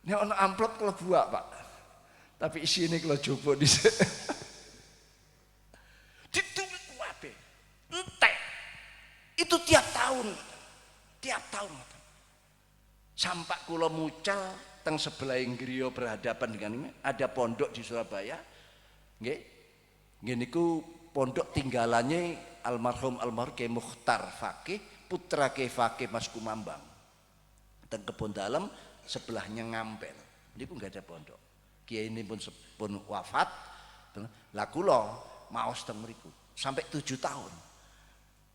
nek ana amplop kula buak Pak tapi isine kula jopo dhisik entek itu tiap tahun sampai kula mucal teng sebelah griya berhadapan dengan ini ada pondok di Surabaya nggih niku pondok tinggalannya almarhum Kiai Mukhtar Fakih putra Kiai Fakih Mas Kumambang teng Kebon Dalem sebelahnya Ngampel niku enggak ada pondok kiai ini pun wafat lah kula maos teng mriku sampai 7 tahun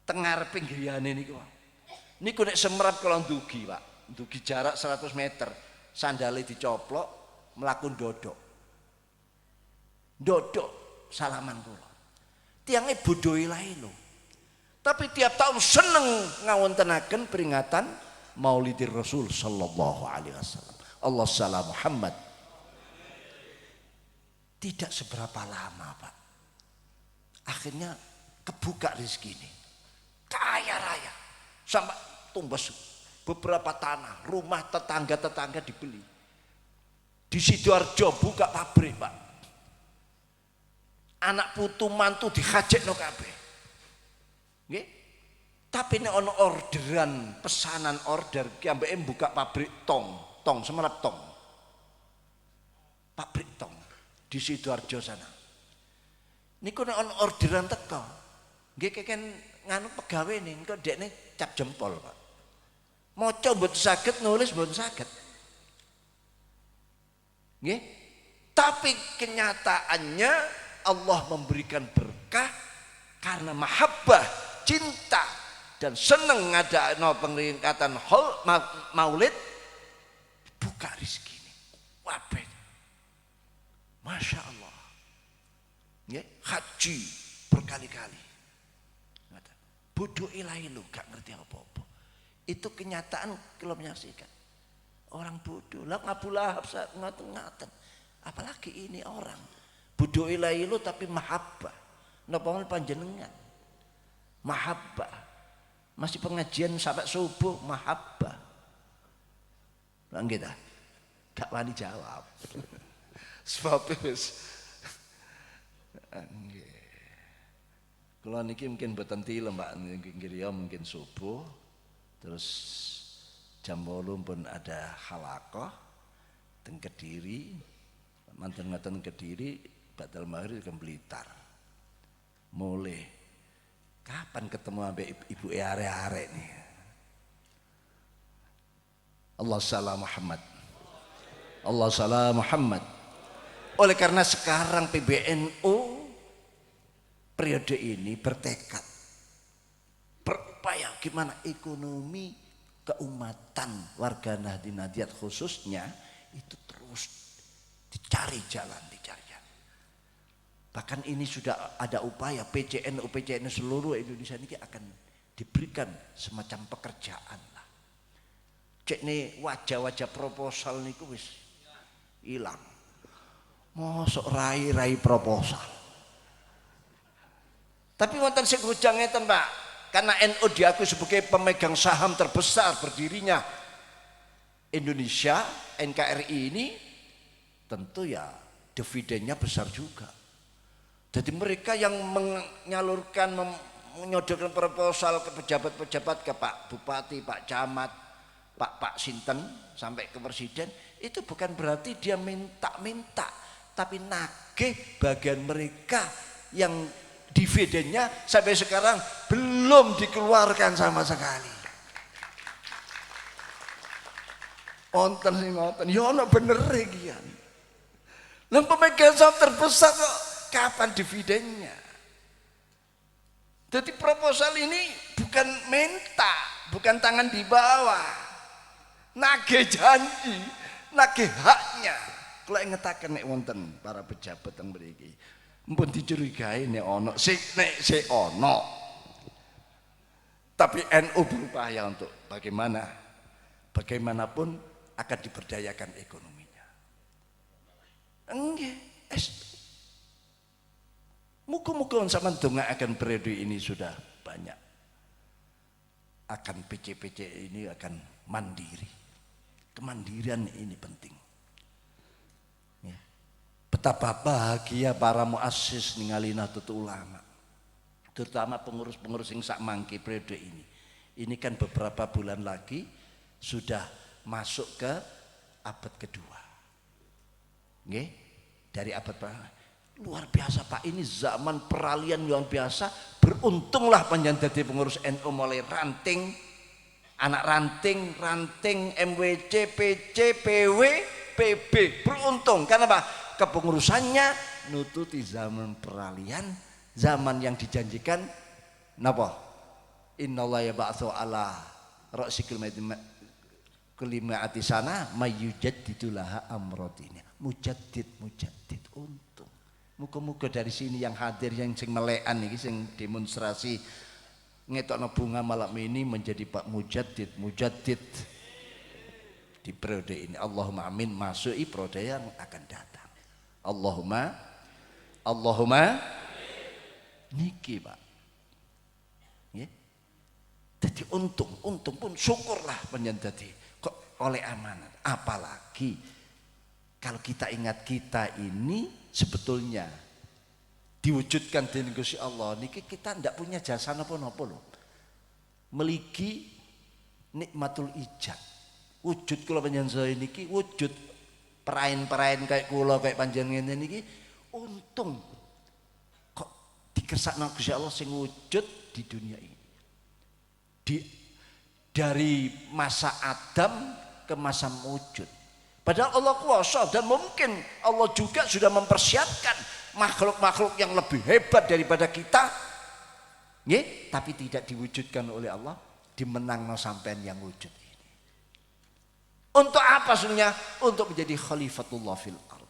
tengar pinggirane niku nek semerap kalau ndugi Pak ndugi jarak 100 meter sandale dicoplok mlaku ndodok. Ndodok salaman kula. Tiange bodho ilahe lho. Tapi tiap tahun seneng ngawontenaken peringatan Maulidir Rasul sallallahu alaihi wasallam. Allah salam Muhammad. Tidak seberapa lama, Pak. Akhirnya kebuka rezeki ini. Kaya raya. Sampai tumbas beberapa tanah, rumah tetangga-tetangga dibeli. Di Sidoarjo buka pabrik, Pak. Anak putu mantu dihajekno kabeh. Nggih. Tapi nek ana orderan, pesanan order ki ambeke buka pabrik tong semerap tong. Pabrik tong di Sidoarjo sana. Niku nek ana orderan teko, nggih keken nganu pegawe nih, kok dekne cap jempol, Pak. Maca mboten saged, nulis mboten saged. Nggih. Tapi kenyataannya Allah memberikan berkah karena mahabbah, cinta dan seneng ngadakno peringatan Maulid, buka rezeki ini. Wabeh. Masya Allah. Ya, haji berkali-kali. Bodoh ilahi lu gak ngerti apa-apa. Itu kenyataan kalau menyaksikan. Orang bodoh. Lah Abu Lahab ngaten-ngaten. Apalagi ini orang. Bodoh ilahi lu tapi mahabbah. Napa panjenengan? Mahabbah. Masih pengajian sampai subuh mahabbah. Lah nggih ta? Gak wani jawab. Sebab wis nggih. Kula niki mungkin mboten tilem Pak, nggih mungkin subuh. Terus jam 8 pun ada halaqah teng Kediri. Manten ngoten Kediri badal maghrib ke Blitar. Mulai kapan ketemu ambek ibu arek-arek nih? Allah salam Muhammad. Allah salam Muhammad. Oleh karena sekarang PBNU periode ini bertekad berupaya gimana ekonomi keumatan warga Nahdien Nadiyat khususnya itu terus dicari jalan. Bahkan ini sudah ada upaya PCN seluruh Indonesia ini akan diberikan semacam pekerjaan lah. Cek nih wajah-wajah proposal niku wis hilang. Mosok rai proposal. Tapi wonten sing hujang ngeten, Pak. Karena NU diakui sebagai pemegang saham terbesar berdirinya Indonesia, NKRI ini tentu ya dividennya besar juga. Jadi mereka yang menyalurkan, menyodorkan proposal ke pejabat-pejabat, ke Pak Bupati, Pak Camat, Pak Sinten sampai ke Presiden, itu bukan berarti dia minta-minta, tapi nagih bagian mereka yang dividennya sampai sekarang belum dikeluarkan sama sekali. Wonten sing ngoten, ya ana bener iki. Lah pemegang saham terbesar kok kapan dividennya? Jadi proposal ini bukan minta, bukan tangan di bawah, nagih janji, nagih haknya. Kalau ngetaken nek wonten para pejabat yang mriki, mpun dicurigai nek ono, nek ono. Tapi NU berupaya untuk bagaimanapun akan diberdayakan ekonominya. Enggak, muka-muka sama donga akan periode ini sudah banyak. Akan PC ini akan mandiri. Kemandirian ini penting. Ya. Betapa bahagia para muassis ningali Nahdlatul Ulama. Terutama pengurus-pengurus yang sak mangke periode ini. Ini kan beberapa bulan lagi sudah masuk ke abad kedua. Nggih? Dari abad pertama. Luar biasa Pak, ini zaman peralihan yang biasa. Beruntunglah panjenengan dadi pengurus NU mulai ranting, anak ranting MWC, PC, PW, PB. Beruntung karena apa? Kepengurusannya nututi zaman peralihan, zaman yang dijanjikan napa? Innallaha yab'atsu ala ra'si kelima ati sana mayyujaddidulaha amrodini. Mujaddid untung. Muga-muga dari sini yang hadir yang sing melekan iki sing demonstrasi ngetokno bunga malam ini menjadi Pak Mujaddid di periode ini. Allahumma amin, masuki periode yang akan datang. Allahumma niki Pak. Ya. Jadi untung pun syukurlah menjadi kok oleh amanat. Apalagi kalau kita ingat kita ini sebetulnya diwujudkan dening Gusti Allah niki kita ndak punya jasa napa-napa lho. Meligi nikmatul ijab. Wujud kula panjenengan niki wujud perain-perain kayak kula kayak panjenengan niki untung kok dikersakno Gusti Allah sing wujud di dunia ini. Dari masa Adam ke masa wujud. Padahal Allah kuasa dan mungkin Allah juga sudah mempersiapkan makhluk-makhluk yang lebih hebat daripada kita. Nggih, tapi tidak diwujudkan oleh Allah, dimenangno sampean yang wujud ini. Untuk apa sebenarnya? Untuk menjadi khalifatullah fil ardh.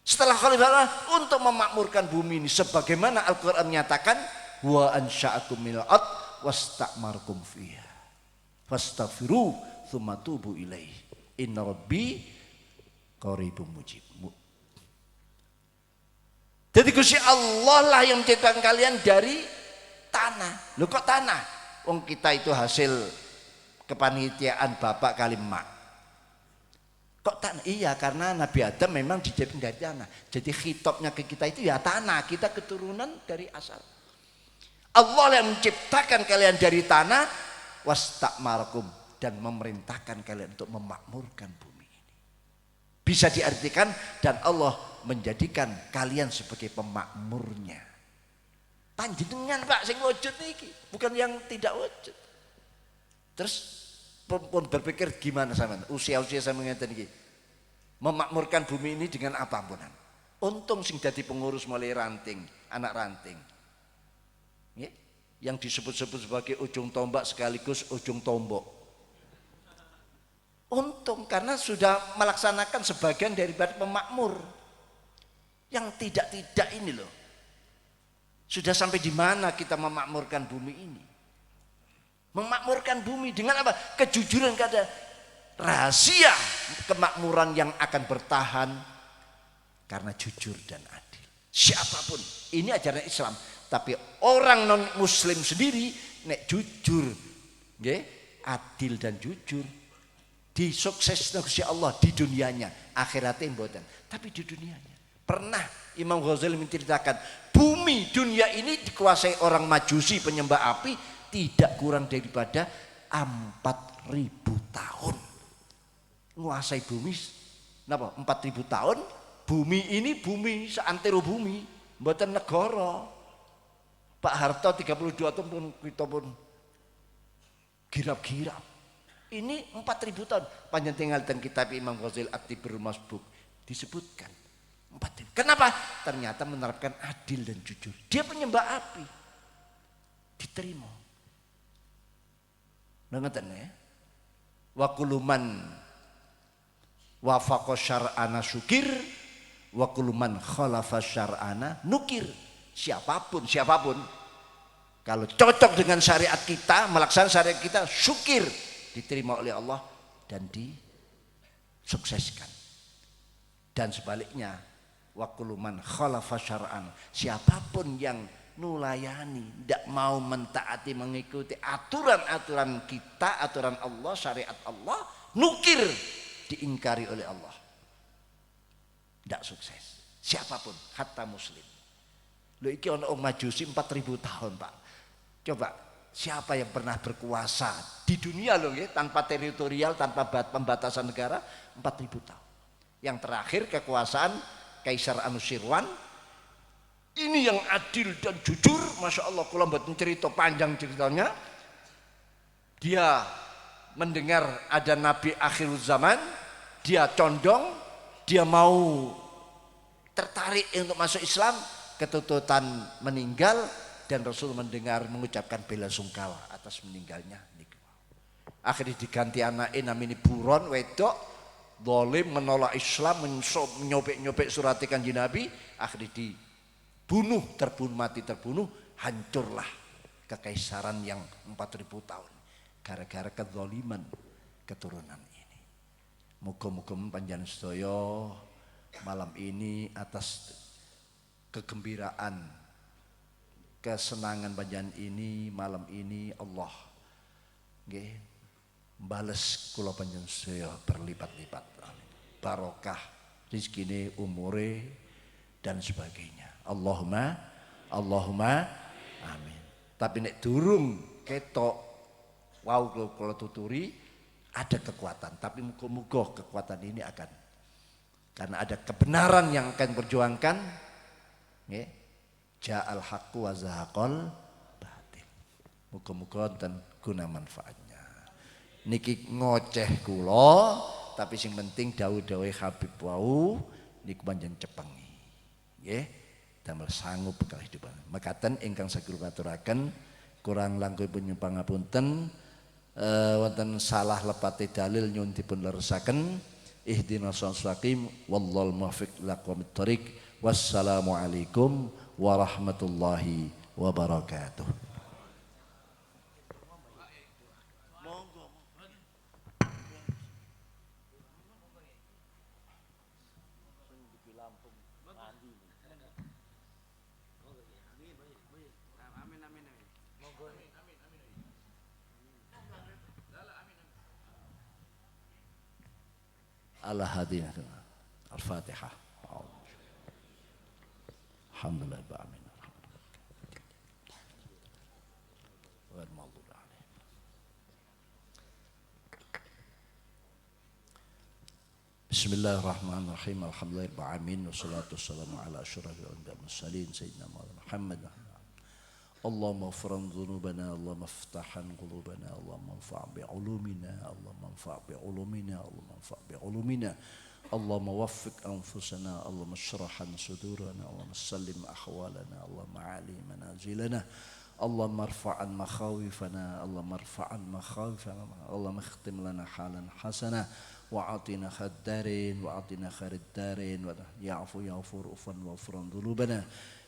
Setelah khalifah untuk memakmurkan bumi ini sebagaimana Al-Qur'an menyatakan wa ansha'akum minal ard wasta'markum fiha fastaghfiru tsumma tubu ilaihi inna rabbi qaribum mujib. Jadi Gusti Allah lah yang menciptakan kalian dari tanah. Loh kok tanah? Wong kita itu hasil kepanitiaan bapak kali emak. Kok tanah? Iya, karena Nabi Adam memang dijadikan dari tanah. Jadi khitabnya ke kita itu ya tanah. Kita keturunan dari asal. Allah yang menciptakan kalian dari tanah wasta'markum dan memerintahkan kalian untuk memakmurkan bumi ini. Bisa diartikan dan Allah menjadikan kalian sebagai pemakmurnya. Panjenengan Pak sing wujud niki, bukan yang tidak wujud. Terus pun berpikir gimana sampean? Usia-usia sampean ngeten iki. Memakmurkan bumi ini dengan apa ampunan? Untung sing dadi pengurus mulai ranting, anak ranting. Ya, yang disebut-sebut sebagai ujung tombak sekaligus ujung tombok. Untung karena sudah melaksanakan sebagian daripada pemakmur. Yang tidak ini loh. Sudah sampai di mana kita memakmurkan bumi ini? Memakmurkan bumi dengan apa? Kejujuran kata rahasia kemakmuran yang akan bertahan karena jujur dan adil. Siapapun, ini ajaran Islam. Tapi orang non muslim sendiri nek jujur, nggih, adil dan jujur disukses Gusti Allah di dunianya, akhiratnya mboten, tapi di dunianya. Pernah Imam Ghazali menceritakan bumi dunia ini dikuasai orang Majusi penyembah api tidak kurang daripada 4.000 tahun. Menguasai bumi napa 4.000 tahun, bumi ini bumi seantero bumi, mboten negara. Pak Harto 32 tahun pun kita pun girap-girap. Ini 4.000 tahun. Panjang tinggal dan kitab Imam Ghazali At-Tibrul Masbuk disebutkan 4.000. Kenapa? Ternyata menerapkan adil dan jujur. Dia penyembah api. Diterima. Ngeten ya. Wa kuluman wafaqa syar'ana syukir wa kuluman khalafa syar'ana nukir. Siapapun kalau cocok dengan syariat kita, melaksanakan syariat kita, syukir, diterima oleh Allah dan disukseskan. Dan sebaliknya, wa kullu man khalafa syar'an, siapapun yang nulayani, tidak mau mentaati mengikuti aturan-aturan kita, aturan Allah, syariat Allah, nukir, diingkari oleh Allah. Tidak sukses. Siapapun, hatta muslim. Loh iki ono Majusi 4.000 tahun Pak. Coba siapa yang pernah berkuasa di dunia loh ya, tanpa teritorial, tanpa pembatasan negara 4.000 tahun. Yang terakhir kekuasaan Kaisar Anushirwan. Ini yang adil dan jujur, Masya Allah. Kalau buat cerita panjang ceritanya, dia mendengar ada Nabi akhir zaman, dia condong, dia mau tertarik untuk masuk Islam, ketututan meninggal dan Rasul mendengar mengucapkan bela sungkawa atas meninggalnya. Akhirnya diganti anaknya namanya buron wedok, zalim menolak Islam, menyopek-nyopek surat Kanjeng Nabi, akhirnya dibunuh, mati terbunuh, hancurlah kekaisaran yang 4000 tahun gara-gara kezaliman keturunan ini. Muga-muga panjenengan sedaya malam ini atas kegembiraan, kesenangan panjenengan ini malam ini Allah nggih bales kula panjenengan sedaya berlipat-lipat, barokah rezekine, umure dan sebagainya. Allahumma amin. Tapi nek durung ketok wau kula tuturi ada kekuatan, tapi muga-muga kekuatan ini akan, karena ada kebenaran yang akan perjuangkan nggih. Ja'al haqqu wa zahaqal batil. Muga-muga wonten guna manfaatnya. Niki ngoceh kula, tapi sing penting dawuh-dawuhe Habib wau niku panjenengan cepengi. Nggih, damel sanggup kalih hidupan. Mekaten ingkang saged aturaken, kurang langkung pun pangapunten, wonten salah lepate dalil nyuwun dipun leresaken. Ihdinas siratal mustaqim wallahul muwaffiq ila aqwamit thoriq. Wassalamualaikum warahmatullahi wabarakatuh. Ala hadina al-Fatihah. Alhamdulillah ba'amin. Bismillahirrahmanirrahim. Alhamdulillah ba'amin. Wassalatu wassalamu ala asyrafil anbiya'i wal mursalin sayyidina Muhammad. Allahumma ghfir dzunubana, Allahumma iftahhan qulubana, Allahumma anfa' bi'ulumina, Allahumma anfa' bi'ulumina, Allahumma anfa' bi'ulumina. Allahumma waffiq anfusana, Allahumma shrahhan sudurana, Allahumma sallim ahwalana, Allahumma ali manazilana, Allahumma arfa'an makhawifana, Allahumma arfa'an makhawifana, Allahumma ikhtim lana halan hasana wa atina khaddarin wa atina khariddarin wa ya'fu ya'fur ufan wa ufran dhulubana.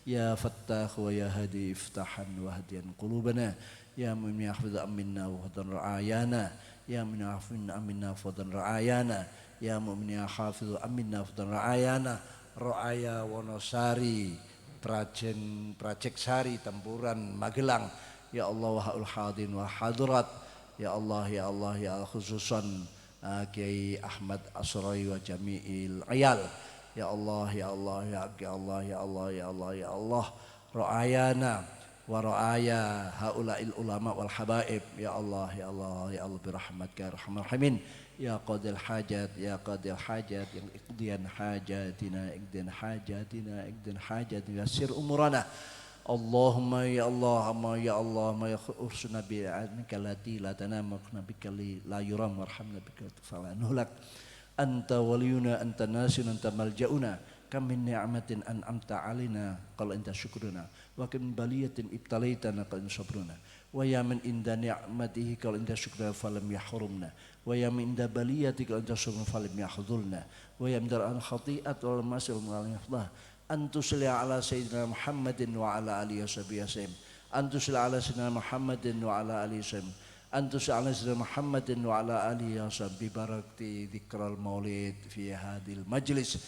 Ya Fattah wa ya Hadi iftahan wa hadiyan qulubana. Ya Mu'min yahfidh aminna wa hadan ra'ayana. Ya Mu'min yahfidh aminna wa hadan ra'ayana. Ya Mu'min yahfidh aminna wa hadan ra'ayana. Ra'aya Wonosari, Prajeksari, Tempuran, Magelang. Ya Allah wa ha'ul hadin wa hadrat. Ya Allah, ya Allah, ya Allah, khususan Kiai Ahmad Asroi wa jami'il ayal. Ya Allah, ya Allah, ya Allah, ya Allah, ya Allah, ya Allah, ra'ayana wa ra'aya haula'il ulama wal habaib. Ya Allah, ya Allah, ya Allah, birahmatika ya arhamar rahimin. Ya qadil hajat, ya qadil hajat, yang iqdiyan hajatina, iqdiyan hajatina, iqdiyan hajatina, yasir umurana. Allahumma ya Allah, ya Allah, ya ursuna bi'anika lati la tanam nabika la yuram warhamna bika fala nuhlak. Anta waliyuna, anta nasiruna, anta malja'una. Kam min ni'matin an'amta alaina qala anta syukruna, wa kam baliyatin ibtalaitana qala sabruna. Wa ya man inda ni'matihi qala anta syukruna falam yahrumna. Wa ya min inda baliyati qala anta sabruna falam yahdhulna. Wa ya min dar'an khati'at wal masil Allah. Antu salli ala sayyidina Muhammadin wa ala alihi wasallam. Antu salli ala sayyidina Muhammadin wa ala alihi wasallam. Antu salli ala sayyidina Muhammadin wa ala alihi wasallam bi barakati dzikral maulid fi hadil majlis.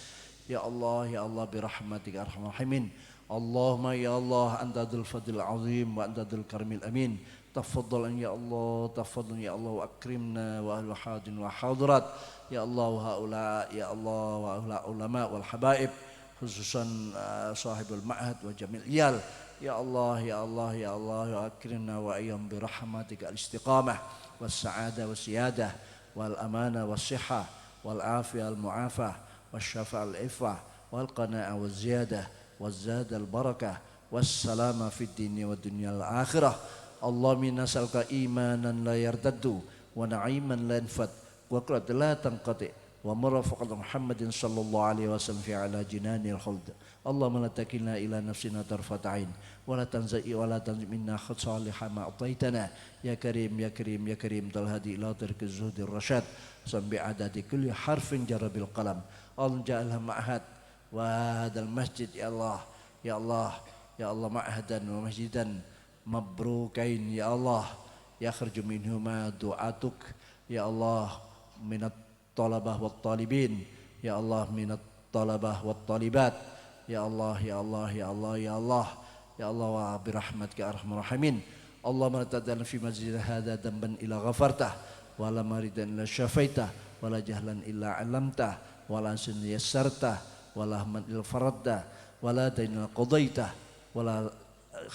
Ya Allah, ya Allah, birahmatika arhamar rahimin. Allahumma ya Allah, anta dzul fadlil azim wa anta dzul karimil amin. Tafaddalan ya Allah, tafaddalan ya Allah, wa akrimna wa ahli hadin wa hadirat. Ya Allah wa haula, ya Allah wa ahli ulama wal habaib, khususan sahibul ma'had wa jamil iyal. Ya Allah, ya Allah, ya Allah, ya akrimna wa ayyam birahmatika al-istiqamah was sa'adah was siyadah wal amanah was sihah wal afiyah al mu'afah was syafa'al ifah wal qana'ah was ziyadah was zad al barakah was salama fid dini wa dunya al akhirah. Allahumma nas'aluka imanan la yartaddu wa na'iman la yanfad wa qurratan la tanqati ومرافقة محمد صلى الله عليه وسلم في على جنان الخلد. اللهم لا تكلنا إلى نفسنا طرفة عين ولا تنزع منا صالح ما أعطيتنا يا كريم يا كريم يا كريم تلهدي إلى طريق الزهد الرشاد سمع عدد كل حرف جرى بالقلم. اللهم جعلها معهد وهذا المسجد يا الله يا الله يا الله معهدا ومسجدا مبروكين يا الله يخرج منهما دعاتك يا الله من الطلبة والطالبين يا الله من الطلبة والطالبات يا الله يا الله يا الله يا الله يا الله برحمتك يا أرحم الراحمين. اللهم لا تدع في مسجد هذا ذنبا إلا غفرته ولا مريضا إلا شفيته ولا جهلا إلا علمته ولا سن يسرته ولا هما إلا فرده ولا دين قضيته ولا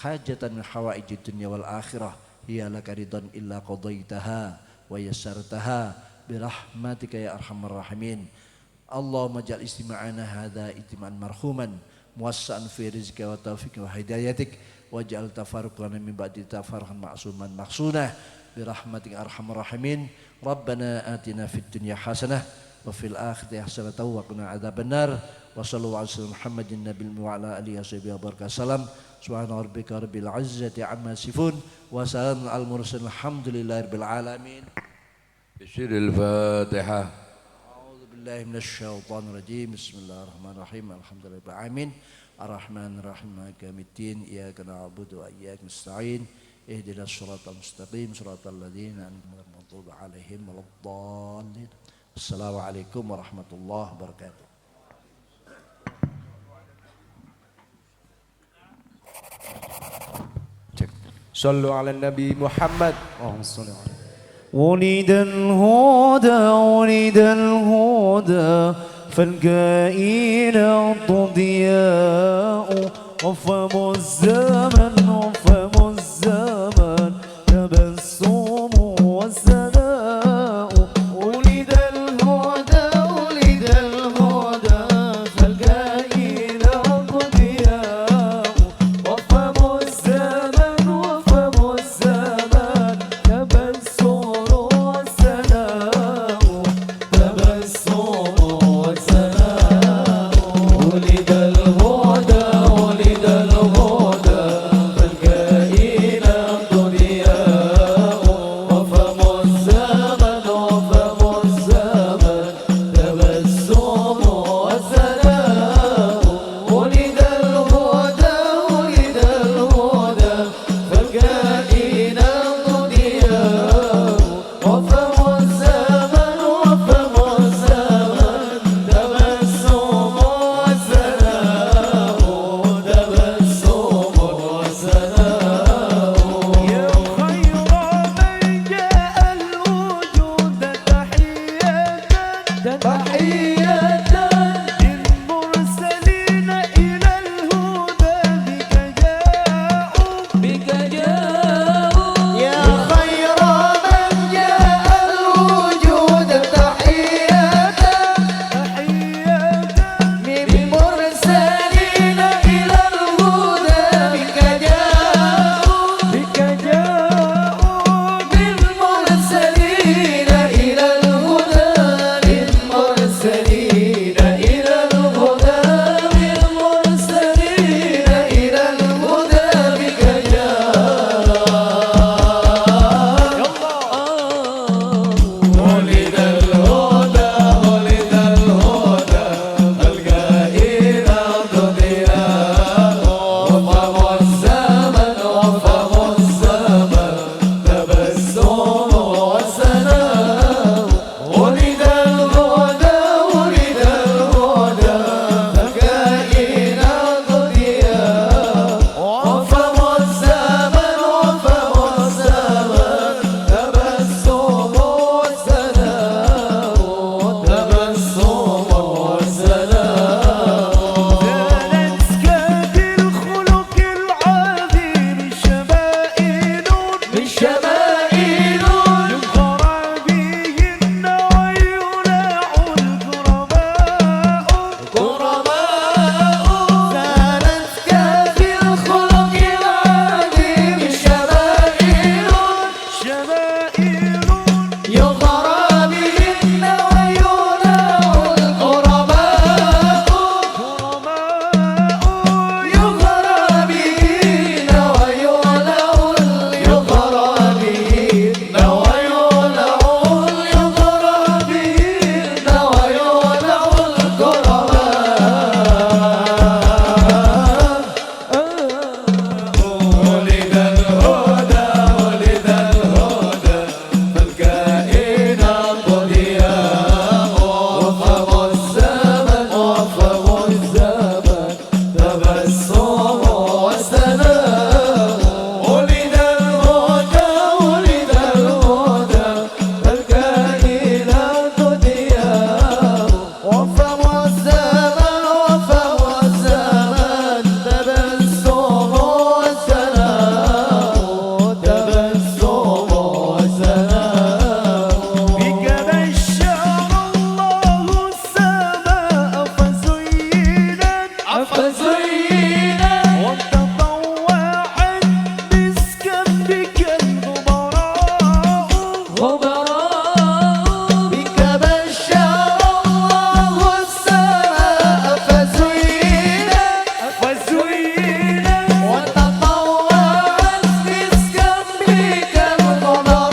حاجة من حوائج الدنيا والآخرة هي لك رضا إلا قضيتها ويسرتها برحمتك يا أرحم الراحمين. اللهم اجعل استماعنا هذا اجتماعا مرحوما موسعا في رزقك وتوفيقك وهدايتك واجعل تفارقنا من بعد تفارقا معصوما مقصودا برحمتك يا أرحم الراحمين. ربنا آتنا في الدنيا حسنة وفي الآخرة حسنة وقنا عذاب النار. وصلى الله على محمد النبي وعلى آله وصحبه وبارك وسلم. سبحان ربك رب العزة عما يصفون وسلام على المرسلين الحمد لله رب العالمين. بسر الفاتحة. أعوذ بالله من الشيطان الرجيم. بسم الله الرحمن الرحيم. الحمد لله رب العالمين الرحمن الرحيم مالك يوم الدين إياك نعبد وإياك نستعين اهدنا الصراط المستقيم صراط الذين أنعمت عليهم غير المغضوب عليهم ولا الضالين. السلام عليكم ورحمة الله وبركاته. صلوا على النبي محمد. اللهم صل عليه. ولد الهدى ولد الهدى فالكائن ضياء وفم الزمن وفم الزمن تبسم والسناء. ولد الهدى ولد الهدى فالكائن ضياء وفم الزمن وفم الزمن تبسم والسناء تبسم والسناء. ولد الهدى ولد الهدى زينا وتطوعت مسكا بك الغبراء بك بشر الله السماء فزينا وتطوعت مسكا بك الغبراء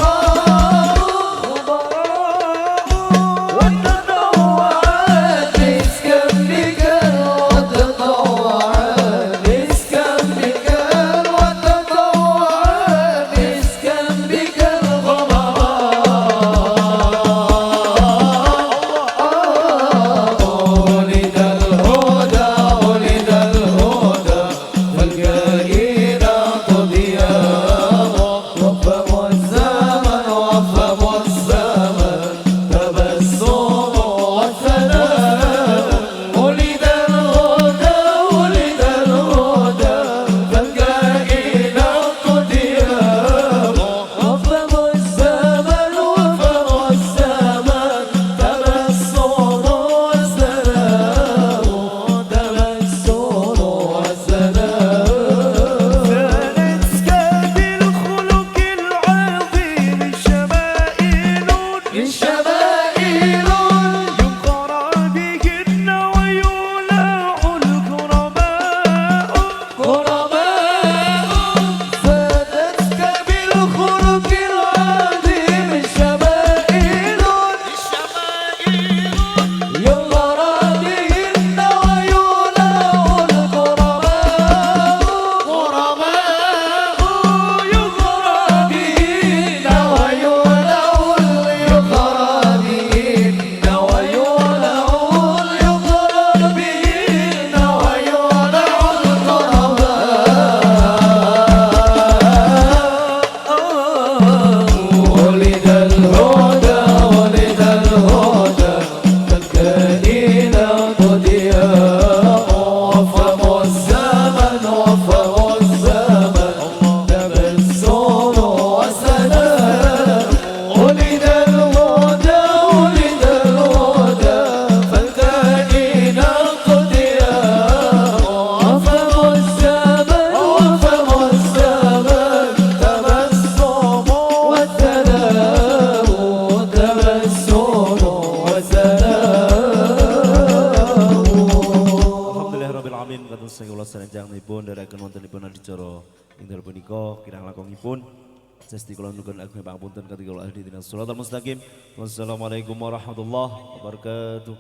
وتطوعت مسكا بك وتطوعت مسكا بك وتطوعت مسكا بك ولد الهدى فالكائنات ضياء وفم الزمن تبسم وثناء ولد الهدى فالكائنات ضياء وفم الزمن تبسم وثناء زانتك بالخلق العظيم شمائل يقرأ بهن ويولع الكرماء زادتك بالخلق العظيم شمائل يقرأ بهن ويولع الكرماء يقرأ بهن ولد الهدى فالكائنات ضياء وفم الزمن تبسم وسلام ولد الهدى فالكائنات ضياء وفم الزمن تبسم وسلام Alhamdulillahirrabbilalamin kados kula sarenjangipun nderekaken wontenipun adicara ingkang punika kirang langkungipun Sesti kula nuwun agung pangapunten ketika kula ahli dina sholatul mustaqim. Wassalamualaikum warahmatullahi wabarakatuh.